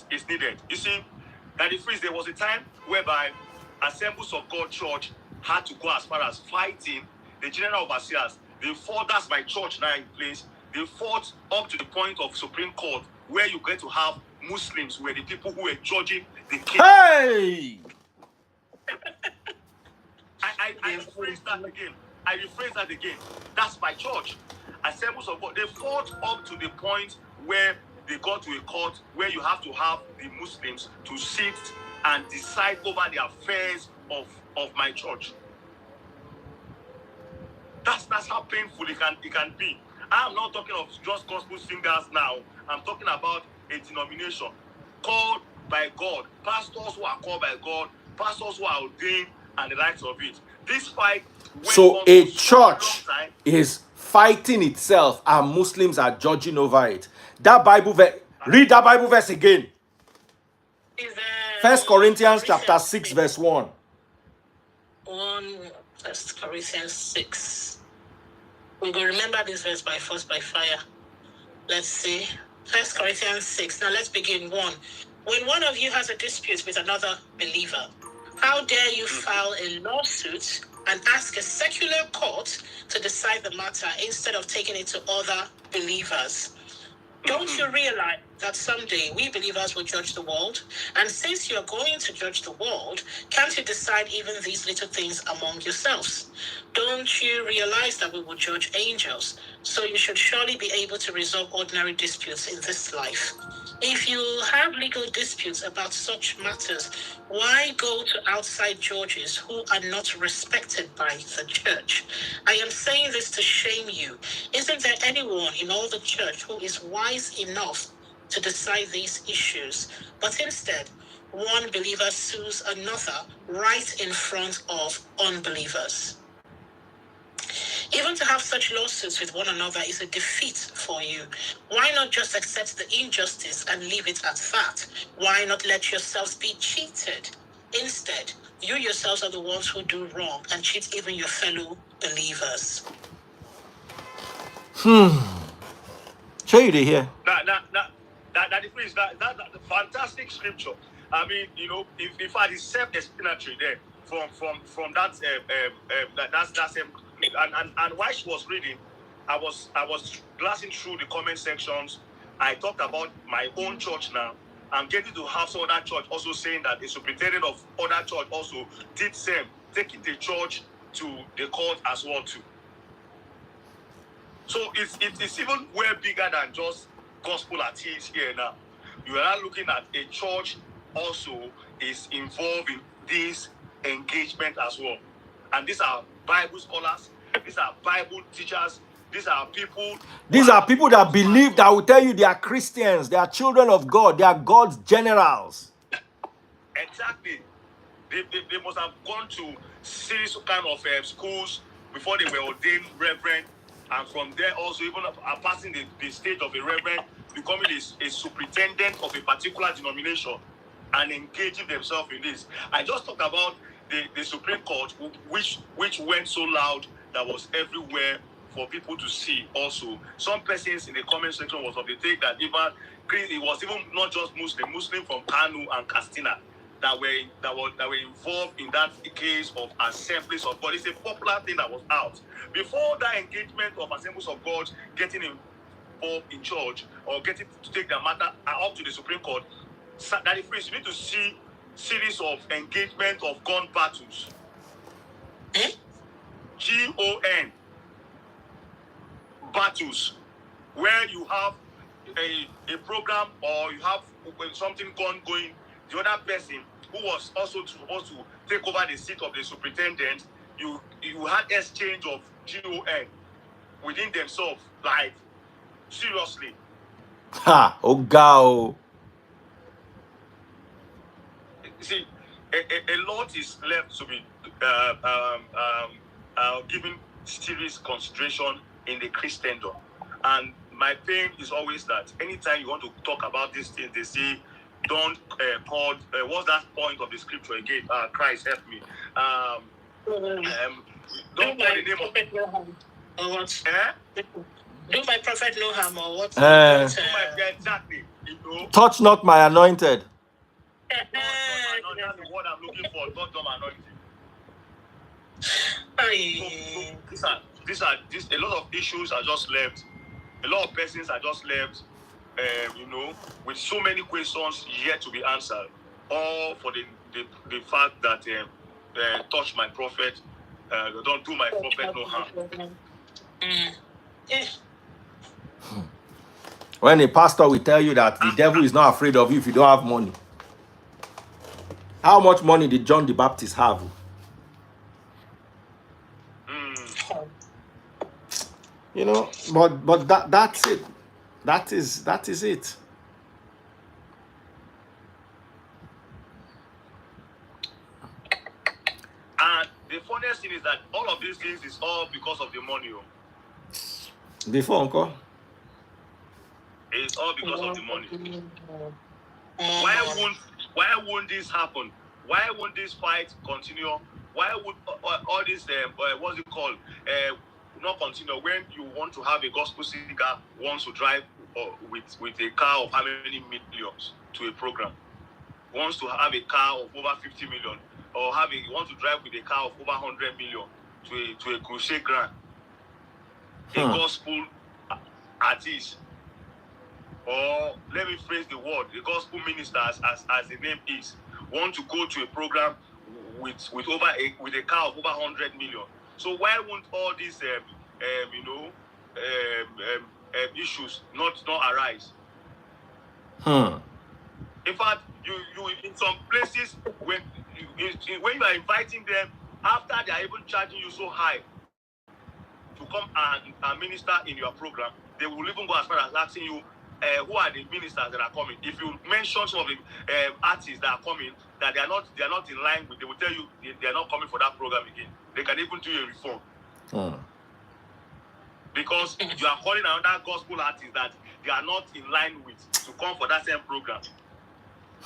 It's needed. You see, that the phrase, there was a time whereby Assemblies of God Church had to go as far as fighting the general overseers. They fought. That's my church now in place. They fought up to the point of Supreme Court, where you get to have Muslims were the people who were judging the case. Hey! I rephrase that again. That's my church. Assemblies of God. They fought up to the point where they got to a court where you have to have the Muslims to sit and decide over the affairs of my church. That's how painful it can be. I'm not talking of just gospel singers now. I'm talking about a denomination called by God, pastors who are called by God, pastors who are ordained, and the likes of it. This fight went So on a for church a long time. is fighting itself and Muslims are judging over it. That Bible verse, read that Bible verse again. 1 Corinthians chapter 6 verse 1. 1 Corinthians 6. We're going to remember this verse by force, by fire. Let's see. 1 Corinthians 6. Now let's begin 1. When one of you has a dispute with another believer, how dare you file a lawsuit and ask a secular court to decide the matter instead of taking it to other believers? Don't you realize that someday we believers will judge the world? And since you're going to judge the world, can't you decide even these little things among yourselves? Don't you realize that we will judge angels? So you should surely be able to resolve ordinary disputes in this life. If you have legal disputes about such matters, why go to outside judges who are not respected by the church? I am saying this to shame you. Isn't there anyone in all the church who is wise enough to decide these issues? But instead, one believer sues another right in front of unbelievers. Even to have such lawsuits with one another is a defeat for you. Why not just accept the injustice and leave it at that? Why not let yourselves be cheated? Instead, you yourselves are the ones who do wrong and cheat even your fellow believers. Show you the here. That is fantastic scripture. I mean, you know, if I is self-explanatory there from that and while she was reading, I was glancing through the comment sections. I talked about my own church now. I'm getting to have some other church also saying that the superintendent of other church also did same, taking the church to the court as well too. So it's even way bigger than just gospel artists here now. You are looking at a church also is involved in this engagement as well. And these are Bible scholars, these are Bible teachers, these are people. These are people that believe, that will tell you they are Christians, they are children of God, they are God's generals. Exactly. They must have gone to serious kind of schools before they were ordained reverend. And from there also even passing the stage of a reverend, becoming a superintendent of a particular denomination and engaging themselves in this. I just talked about the Supreme Court, which went so loud that was everywhere for people to see also. Some persons in the comment section was of the take that it was even not just Muslim from Kanu and Castina that were involved in that case of Assemblies of God. It's a popular thing that was out. Before that engagement of Assemblies of God getting involved in church, or get it to take the matter up to the Supreme Court, that the priest, you need to see series of engagement of gun battles. GON battles, where you have a program or you have something going, the other person who was also supposed to take over the seat of the superintendent, you had exchange of GON within themselves, like seriously. Ha! Oh, go. See, a lot is left to be given serious consideration in the Christendom. And my pain is always that anytime you want to talk about these things, they say, don't call, what's that point of the scripture again? Christ, help me. Don't call the name of... Or what? Eh? Do my prophet no harm or what? Exactly. You know? Touch not my anointed. That's the word I'm looking for. Touch not my anointed. So a lot of issues are just left. A lot of persons are just left, you know, with so many questions yet to be answered. All for the fact that touch my prophet, don't do my prophet no harm. When a pastor will tell you that the devil is not afraid of you if you don't have money. How much money did John the Baptist have? You know, but that's it. That is it. And the funniest thing is that all of these things is all because of the money. Before, uncle. It's all because of the money. Why won't this happen? Why won't this fight continue? Why would all this what's it called? Not continue when you want to have a gospel singer wants to drive with a car of how many millions to a program, wants to have a car of over 50 million, or wants to drive with a car of over 100 million to a crusade ground. A gospel artist, or let me phrase the word, the gospel ministers, as the name is, want to go to a program with a car of over 100 million. So why won't all these issues not arise? In fact, you in some places when you are inviting them, after they are even charging you so high to come and minister in your program, they will even go as far as asking you who are the ministers that are coming. If you mention some of the artists that are coming that they are not in line with, they will tell you they are not coming for that program again. They can even do a reform. Because you are calling another gospel artist that they are not in line with to come for that same program.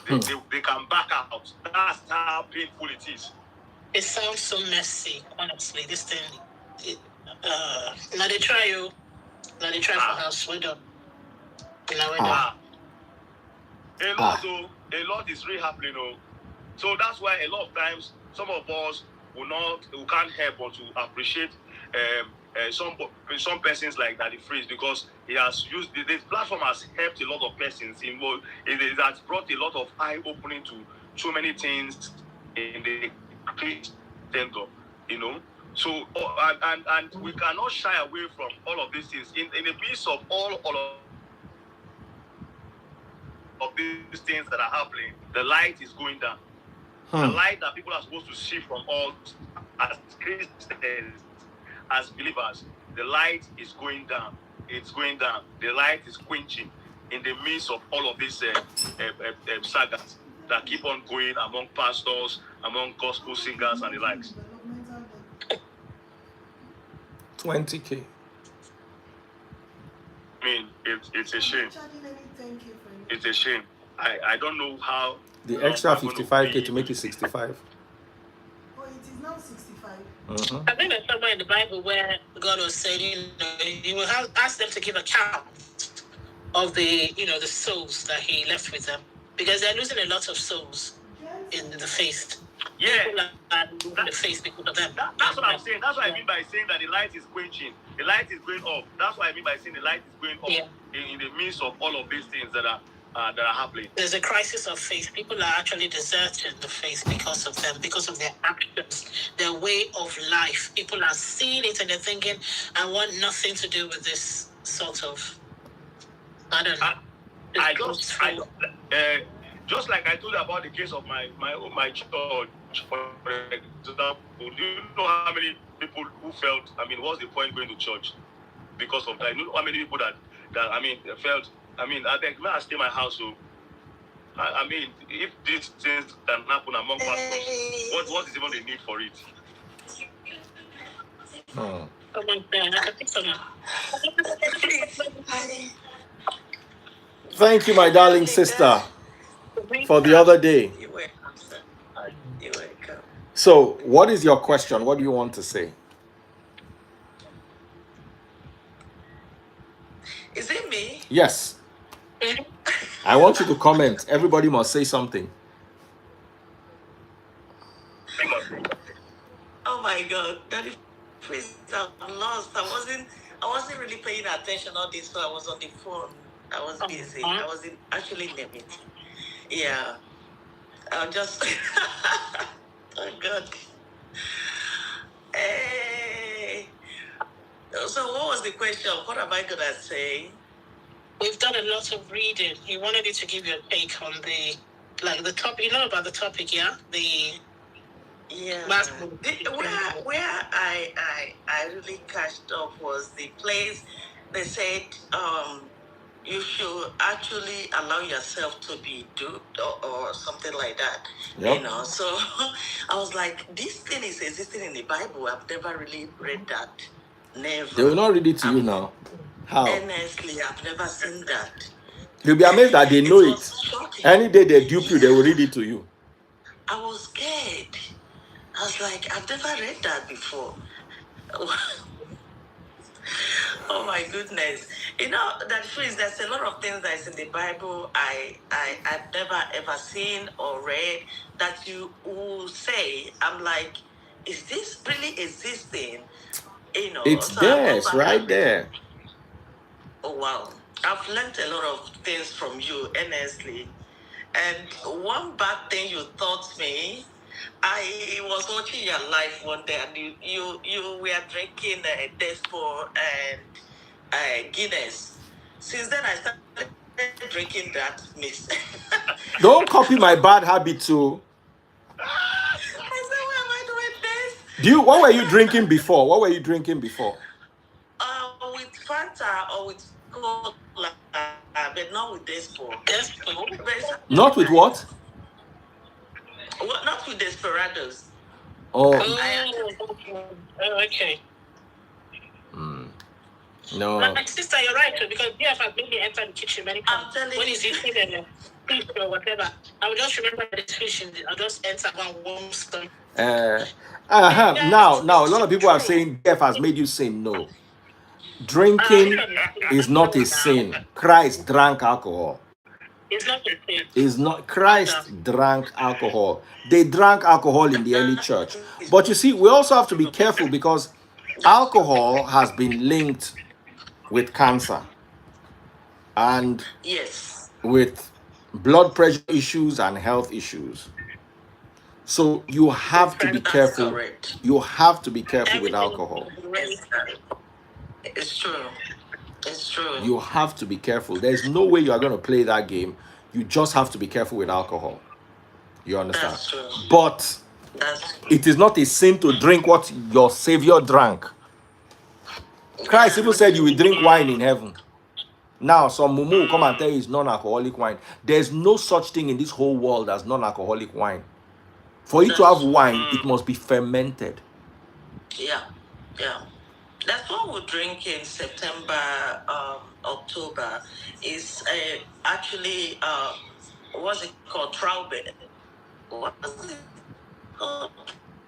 They can back out. That's how painful it is. It sounds so messy, honestly. This thing. Now they try you. Now they try for us. We're done. A lot is really happening. So that's why a lot of times some of us who can't help but to appreciate some persons like Daddy Freeze, because he has used this platform has helped a lot of persons involved. It has brought a lot of eye opening to so many things in the Christendom, you know. So and we cannot shy away from all of these things. In the midst of all of these things that are happening, the light is going down. The light that people are supposed to see from us as Christians, as believers, the light is going down. It's going down. The light is quenching in the midst of all of these sagas that keep on going among pastors, among gospel singers and the likes. 20K. I mean, it's a shame. It's a shame. I don't know how. The extra 55K to make it 65. Oh, it is now 65. I think there's somewhere in the Bible where God was saying, He will ask them to give account of the souls that He left with them, because they're losing a lot of souls in the faith. Yeah. People are losing the faith because of them. That's what I'm saying. That's what I mean by saying that the light is quenching. The light is going off. That's what I mean by saying the light is going off in the midst of all of these things that are happening. There's a crisis of faith. People are actually deserting the faith because of them, because of their actions, their way of life. People are seeing it and they're thinking, I want nothing to do with this sort of, I don't know. Just like I told you about the case of my church, for example, do you know how many people who felt, what's the point going to church because of that? You know how many people that felt, I think, may I stay in my house, so if these things can happen among pastors, what is even the need for it? Thank you, my darling sister, for the other day. You're welcome, sir. You're welcome. So, what is your question? What do you want to say? Is it me? Yes. I want you to comment. Everybody must say something. Oh my God, Daddy, please, I'm lost. I wasn't really paying attention all this, so I was on the phone. I was busy. I was actually in the meeting. Yeah. I'll just. Oh God. Hey. So what was the question? What am I gonna say? We've done a lot of reading. He wanted you to give your take on the topic. You know about the topic, yeah? Where I really catched up was the place they said you should actually allow yourself to be duped or something like that. Yep. You know, so I was like, this thing is existing in the Bible. I've never really read that. Never. They will not read it to you now. How? Honestly, I've never seen that. You'll be amazed that they know it. Shocking. Any day they dupe you, they will read it to you. I was scared. I was like, I've never read that before. Oh my goodness. You know, that phrase, there's a lot of things that's in the Bible I've never ever seen or read that you will say, I'm like, is this really existing? You know, It's so there, it's right there. Oh wow. I've learned a lot of things from you, honestly. And one bad thing you taught me, I was watching your live one day and you were drinking Despo and Guinness. Since then I started drinking that mix. Don't copy my bad habit too. I said, why am I doing this? What were you drinking before? What were you drinking before? With Fanta or with Cola, but not with Despo. Not with what? Well, not with Desperados. Oh. Okay. No. My sister, you're right, because BF has made me enter the kitchen many times. I'm telling when you. he's eating fish or whatever, I will just remember this fish and I'll just enter one warm stone. Now, a lot of people are saying BF has made you sin. No. Drinking is not a sin. Christ drank alcohol. It's not a sin. Is not. Christ drank alcohol. They drank alcohol in the early church. But you see, we also have to be careful because alcohol has been linked with cancer and with blood pressure issues and health issues. So you have to be careful. Correct. You have to be careful with alcohol. It's true. It's true. You have to be careful. There's no way you are going to play that game. You just have to be careful with alcohol. You understand? That's true. But it is not a sin to drink what your Savior drank. Christ even said you will drink wine in heaven. Now, some mumu will come and tell you it's non-alcoholic wine. There's no such thing in this whole world as non-alcoholic wine. For you to have wine, it must be fermented. Yeah. That's what we drink in September, October. Is actually what's it called? Traube. What is it called?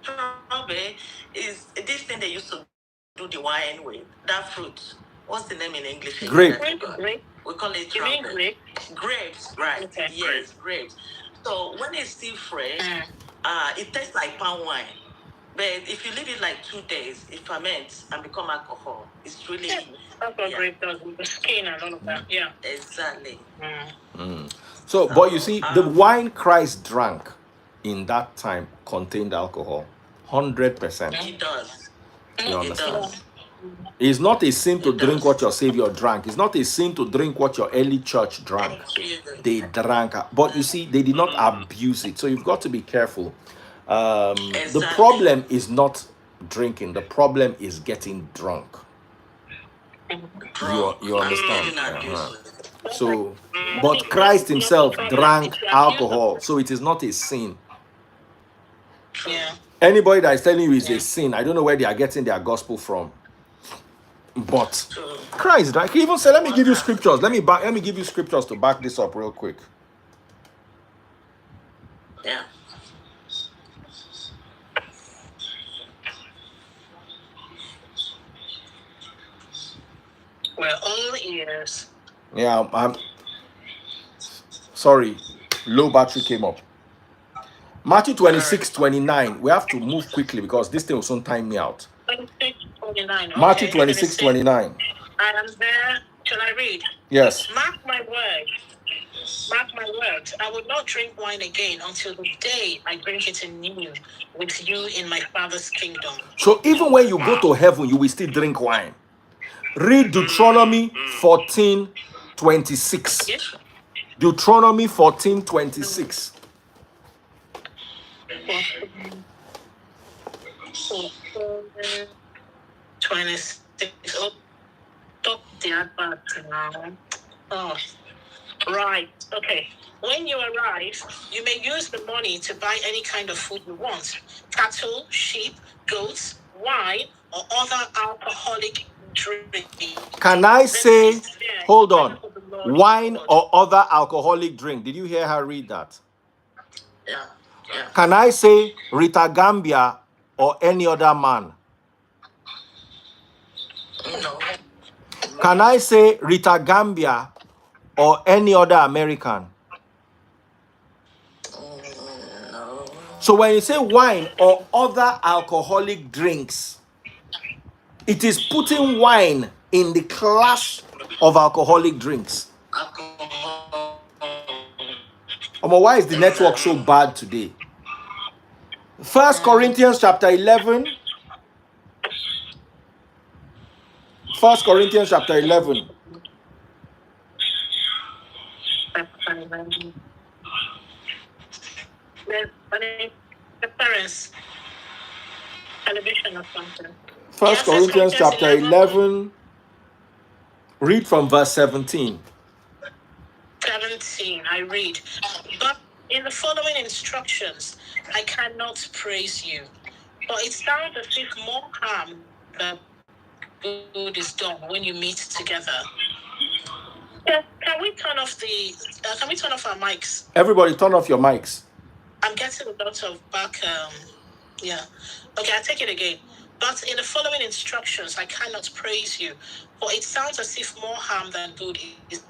Traube is this thing they used to do the wine with. That fruit. What's the name in English? Grape. We call it traube. Grapes, right? Okay. Yes, grapes. So when it's still fresh, it tastes like palm wine. But if you leave it like 2 days, it ferments and become alcohol. It's really That's what grape does with the skin and all of that. Yeah. exactly. So, but you see, the wine Christ drank in that time contained alcohol, 100%. It does. You It understand? does. It's not a sin to It drink does. what your Savior drank. It's not a sin to drink what your early church drank. They drank, but you see, they did not abuse it. So you've got to be careful. The Exactly. problem is not drinking. The problem is getting drunk. You understand? So, but Christ himself drank alcohol, so it is not a sin. Yeah. Anybody that is telling you it's a sin, I don't know where they are getting their gospel from. But Christ drank. He even said, "Let me give you scriptures. Let me give you scriptures to back this up real quick." Yeah. We're all ears. Yeah, I'm sorry. Low battery came up. Matthew 26:29. We have to move quickly because this thing will soon time me out. 29. Matthew Okay, 26:29. I am there. Shall I read? Yes. Mark my words. Mark my words. I will not drink wine again until the day I drink it anew with you in my Father's kingdom. So even when you go to heaven, you will still drink wine. Read Deuteronomy 14:26. Yes. Deuteronomy 14:26. 26. Oh, stop the advert now. Oh, right. Okay. When you arrive, you may use the money to buy any kind of food you want: cattle, sheep, goats, wine, or other alcoholic drink. Can I say, hold on, wine or other alcoholic drink? Did you hear her read that? Yeah. Yeah. Can I say Rita Gambia or any other man? No. Can I say Rita Gambia or any other American? No. So when you say wine or other alcoholic drinks, it is putting wine in the class of alcoholic drinks. Alcohol. Why is the network so bad today? 1 Corinthians chapter 11. 1 Corinthians chapter 11. The parents. Television or something. 1 Yes, Corinthians chapter 11. 11. Read from verse 17. 17, I read. But in the following instructions, I cannot praise you. For it sounds as if more harm than good is done when you meet together. Can we turn off our mics? Everybody turn off your mics. I'm getting a lot of back. Yeah. Okay, I take it again. But in the following instructions, I cannot praise you, for it sounds as if more harm than good is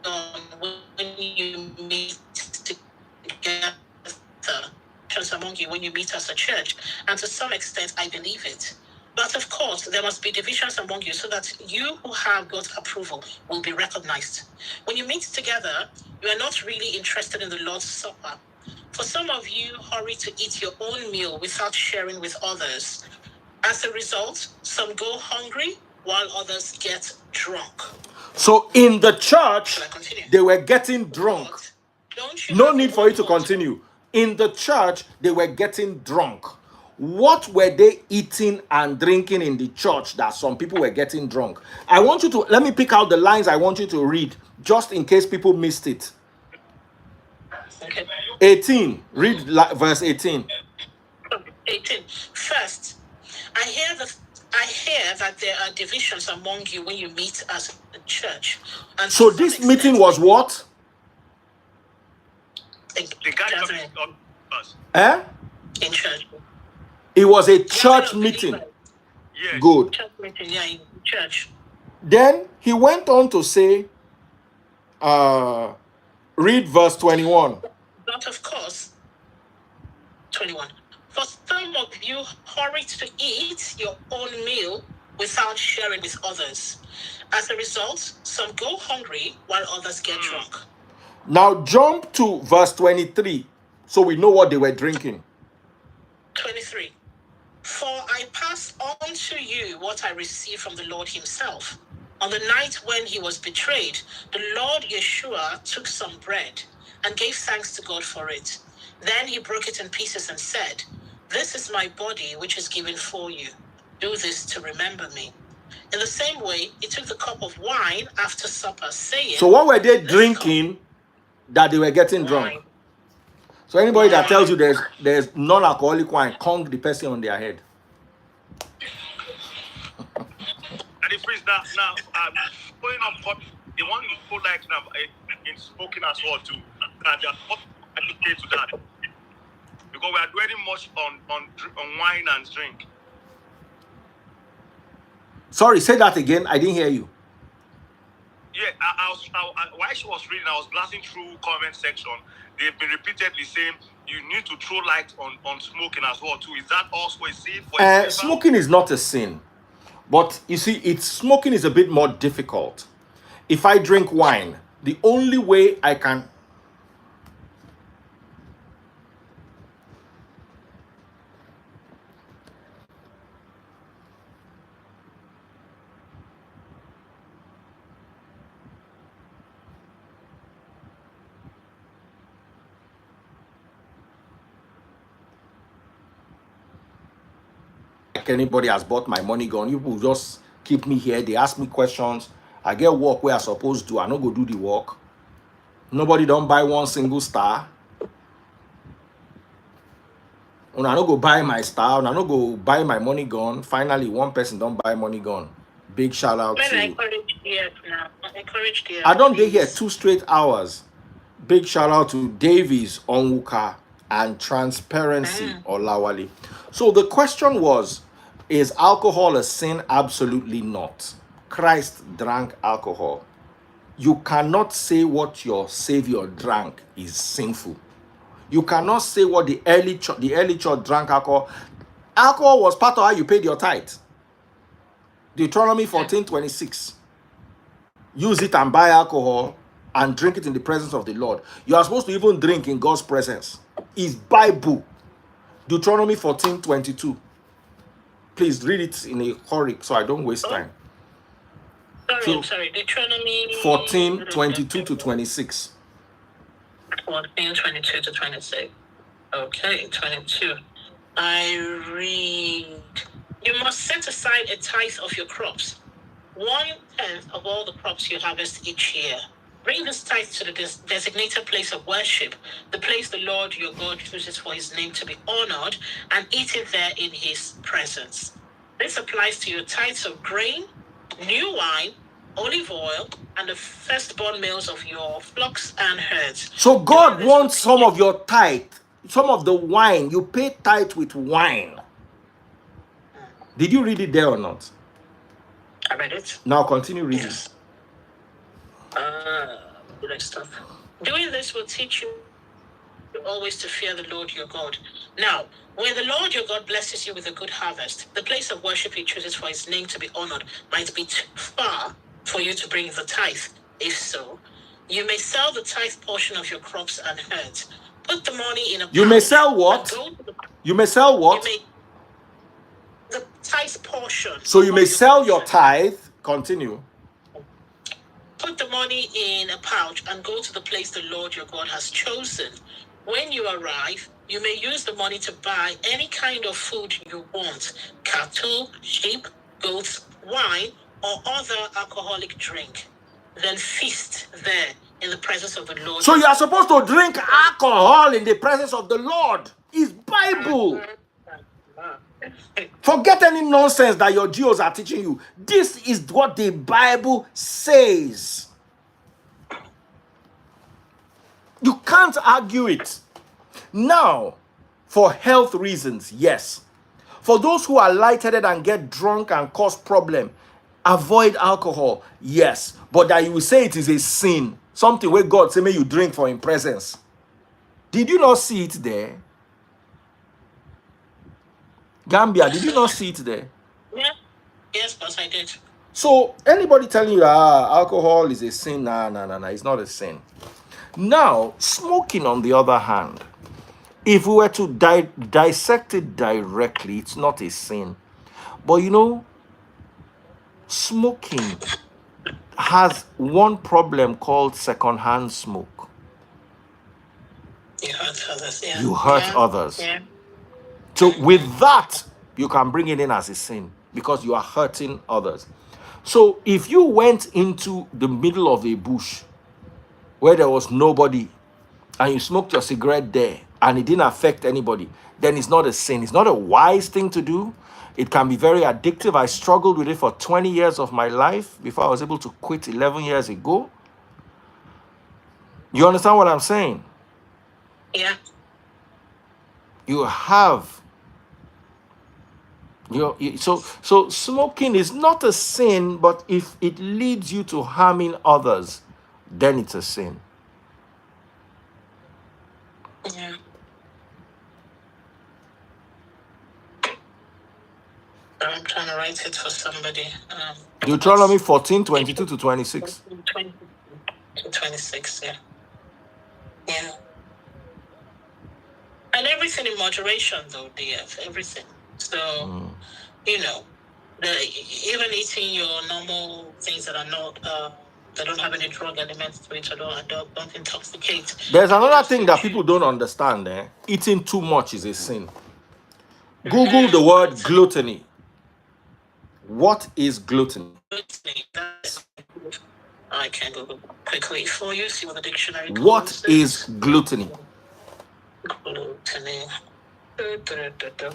done when you meet together among you, when you meet as a church. And to some extent, I believe it. But of course, there must be divisions among you so that you who have God's approval will be recognized. When you meet together, you are not really interested in the Lord's Supper. For some of you, hurry to eat your own meal without sharing with others. As a result, some go hungry while others get drunk. So in the church, they were getting drunk. No need for you to continue. In the church, they were getting drunk. What were they eating and drinking in the church that some people were getting drunk? I want you to, let me pick out the lines I want you to read, just in case people missed it. Okay. 18. Read verse 18. 18. First, I hear that there are divisions among you when you meet as a church. And so this meeting was what? The gathering of us. In church. It was a church meeting. Yes. Good. Church meeting, yeah, in church. Then he went on to say, read verse 21. But of course, 21. For some of you hurry to eat your own meal without sharing with others. As a result, some go hungry while others get drunk. Now jump to verse 23, so we know what they were drinking. 23. For I pass on to you what I received from the Lord himself. On the night when he was betrayed, the Lord Yeshua took some bread and gave thanks to God for it. Then he broke it in pieces and said, "This is my body, which is given for you. Do this to remember me." In the same way, he took the cup of wine after supper, saying, So what were they "This drinking that they were getting drunk? wine." So anybody that tells you there's non-alcoholic wine, conk the person on their head. And if it's now, following up, the one you feel like now in smoking as well too, that they are not educated to that, because we are dwelling much on wine and drink. Sorry, say that again. I didn't hear you. Yeah, while she was reading, I was glancing through comment section. They've been repeatedly saying you need to throw light on smoking as well too. Is that also a sin? Smoking is not a sin, but you see, smoking is a bit more difficult. If I drink wine, the only way I can anybody has bought my money gone. You will just keep me here. They ask me questions. I get work where I supposed to. I no go do the work. Nobody don't buy one single star. When I no go buy my star, when I no go buy my money gone. Finally, one person don't buy money gone. Big shout out to. I encourage the I don't get here 2 straight hours. Big shout out to Davies Onwuka and Transparency Olawale. So the question was, is alcohol a sin? Absolutely not. Christ drank alcohol. You cannot say what your Savior drank is sinful. You cannot say what the early church drank alcohol. Alcohol was part of how you paid your tithe. Deuteronomy 14:26. Use it and buy alcohol and drink it in the presence of the Lord. You are supposed to even drink in God's presence. It's Bible. Deuteronomy 14:22. Please read it in a hurry so I don't waste time. Sorry. Deuteronomy 14:22 to 26. 14:22 to 26. Okay, 22. I read, you must set aside a tithe of your crops, 1/10 of all the crops you harvest each year. Bring this tithe to the designated place of worship, the place the Lord your God chooses for his name to be honored, and eat it there in his presence. This applies to your tithes of grain, new wine, olive oil, and the firstborn males of your flocks and herds. So God wants some of your tithe, some of the wine. You pay tithe with wine. Did you read it there or not? I read it. Now continue reading. Yes. Good stuff. Doing this will teach you always to fear the Lord your God. Now, when the Lord your God blesses you with a good harvest, the place of worship he chooses for his name to be honored might be too far for you to bring the tithe. If so, you may sell the tithe portion of your crops and herds. Put the money in a pouch. You may sell what? You may sell what? The tithe portion. So you may sell your tithe. Continue. Put the money in a pouch and go to the place the Lord your God has chosen. When you arrive, you may use the money to buy any kind of food you want: cattle, sheep, goats, wine, or other alcoholic drink. Then feast there in the presence of the Lord. So you are supposed to drink alcohol in the presence of the Lord. It's Bible. Forget any nonsense that your Jews are teaching you. This is what the Bible says. You can't argue it. Now, for health reasons, yes. For those who are lightheaded and get drunk and cause problem, avoid alcohol, yes. But that you will say it is a sin, something where God say may you drink for his presence. Did you not see it there? Gambia, did you not see it there? Yeah. Yes, but I did. So anybody telling you alcohol is a sin, nah, it's not a sin. Now, smoking on the other hand, if we were to dissect it directly, it's not a sin. But you know, smoking has one problem called secondhand smoke. You hurt others. Yeah. You hurt Yeah. others. Yeah. So with that, you can bring it in as a sin because you are hurting others. So if you went into the middle of a bush where there was nobody and you smoked your cigarette there and it didn't affect anybody, then it's not a sin. It's not a wise thing to do. It can be very addictive. I struggled with it for 20 years of my life before I was able to quit 11 years ago. You understand what I'm saying? Yeah. You have so smoking is not a sin, but if it leads you to harming others, then it's a sin. Yeah. I'm trying to write it for somebody. Deuteronomy 14:22-26. 20 to 26, yeah. Yeah. And everything in moderation, though, DF, everything. So, you know, even eating your normal things that are not, that don't have any drug elements to it, or don't intoxicate. There's another thing that people don't understand. Eating too much is a sin. Google the word gluttony. What is gluttony? I can Google quickly for you, see what the dictionary calls What it. is gluttony? Gluttony.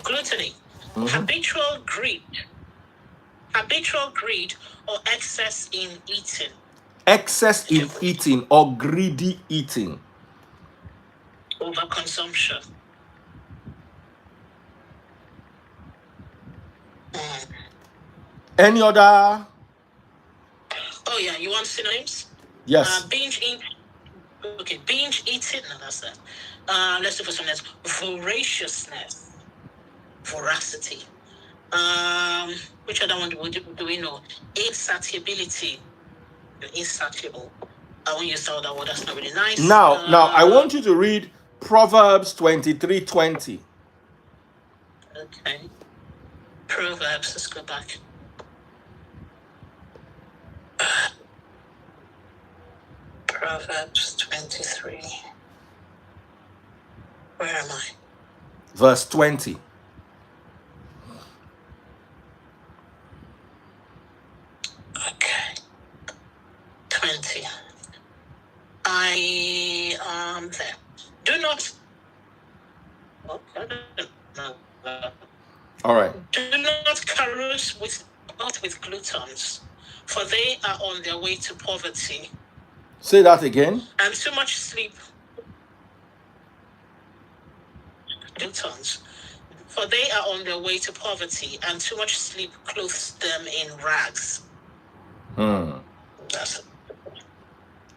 Gluttony. Habitual greed or excess in eating. Excess in eating or greedy eating. Overconsumption. Any other? Oh yeah, you want synonyms? Yes. Binge eating. Okay, binge eating. No, that's that. Let's do for some else. Voraciousness. Voracity. Which other one do we know? Insatiability. You're insatiable. I won't use that word. That's not really nice. Now, I want you to read Proverbs 23:20. Okay. Proverbs. Let's go back. Proverbs 23. Where am I? Verse 20. Okay. 20. I am there. Do not. All right. Do not carouse with gluttons, for they are on their way to poverty. Say that again. And too much sleep. Gluttons, for they are on their way to poverty, and too much sleep clothes them in rags. That's it.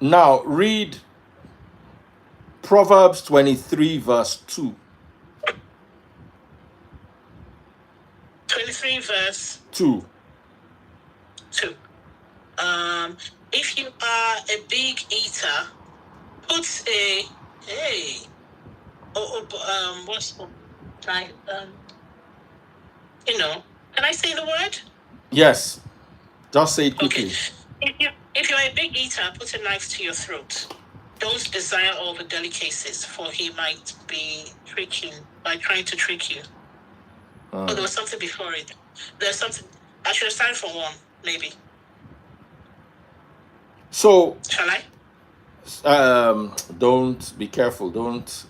Now read Proverbs 23 verse 2. 23 verse 2. If you are a big eater, put a what's like can I say the word? Yes. Just say it quickly. Okay. If you're a big eater, put a knife to your throat. Don't desire all the delicacies, for he might be tricking by trying to trick you. Oh, there was something before it. There's something. I should have started from one, maybe. So shall I? Don't be careful.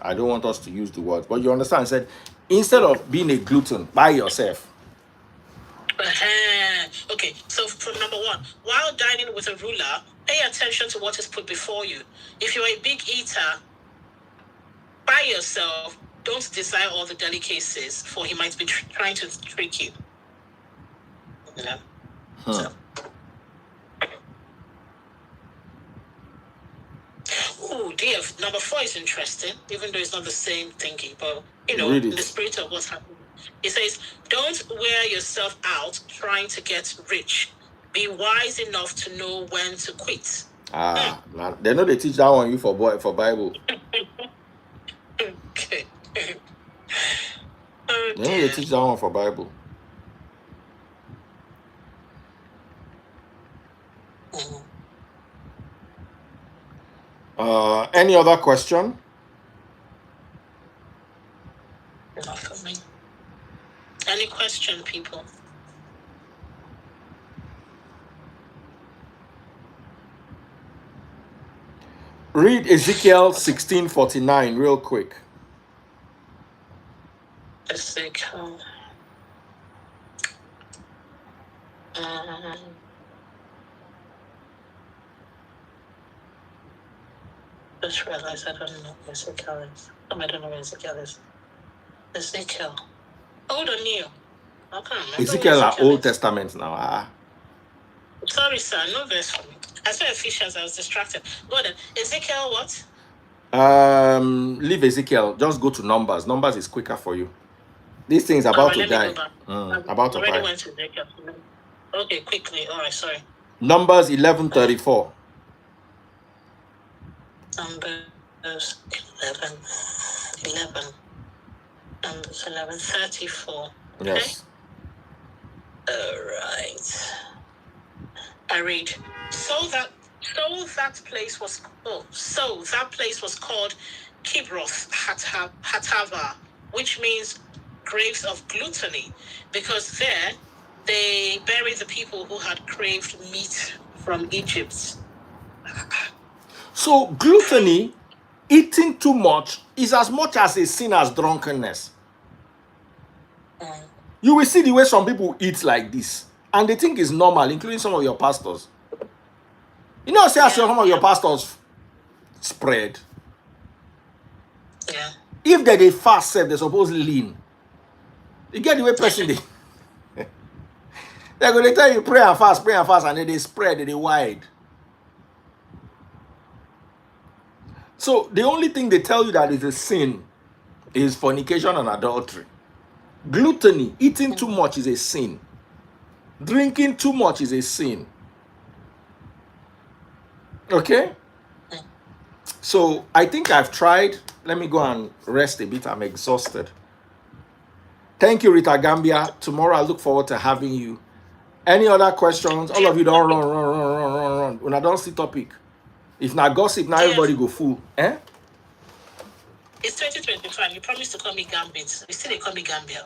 I don't want us to use the word. But you understand, I said, instead of being a glutton by yourself. Okay, so for number one, while dining with a ruler, pay attention to what is put before you. If you're a big eater by yourself, don't desire all the delicacies, for he might be trying to trick you. So. Oh dear, number 4 is interesting, even though it's not the same thinking, but in the spirit of what's happening. It says, don't wear yourself out trying to get rich. Be wise enough to know when to quit. Now, they know they teach that on you for Bible. Okay. They know they teach that one for Bible. Any other question? Not for me. Any question, people? Read Ezekiel 16:49 real quick. Ezekiel. Just realized I don't know where Ezekiel is. I don't know where Ezekiel is. Ezekiel. Old or new? I can't remember. Ezekiel are Old Testament now. Sorry, sir. No verse for me. I saw Ephesians. I was distracted. Go then. Ezekiel what? Leave Ezekiel. Just go to Numbers. Numbers is quicker for you. This thing is about to die. About to die. Went to Ezekiel. Okay, quickly. All right, sorry. Numbers 11:34. Numbers 11. Numbers 11:34. Yes. All right. I read. So that place was called Kibroth Hatava, which means graves of gluttony, because there they buried the people who had craved meat from Egypt. So gluttony, eating too much, is as much as a sin as drunkenness. You will see the way some people eat like this, and they think it's normal, including some of your pastors. You know, say some of your pastors spread. Yeah. If they fast, they're supposed to lean. You get the way person they. They're going to tell you pray and fast, and then they spread, they wide. So the only thing they tell you that is a sin is fornication and adultery. Gluttony, eating too much is a sin. Drinking too much is a sin. Okay? So I think I've tried. Let me go and rest a bit. I'm exhausted. Thank you, Rita Gambia. Tomorrow I look forward to having you. Any other questions? All of you don't run. When I don't see topic. If not gossip, now everybody go full. Eh? It's 2025. You promised to call me Gambit. You still they call me Gambia.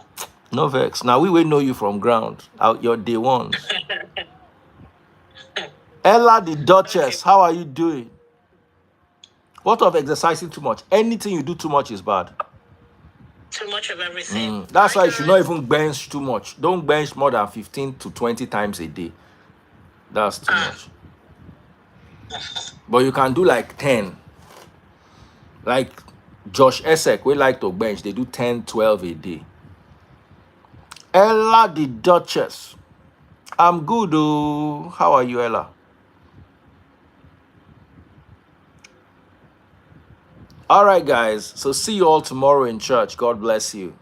No vex. Now we will know you from ground. Out your day ones. Ella the Duchess, how are you doing? What of exercising too much? Anything you do too much is bad. Too much of everything. That's why you should not even bench too much. Don't bench more than 15 to 20 times a day. That's too much. But you can do like 10. Like Josh Esek, we like to bench. They do 10, 12 a day. Ella the Duchess. I'm good, oh. How are you, Ella? All right, guys. So see you all tomorrow in church. God bless you.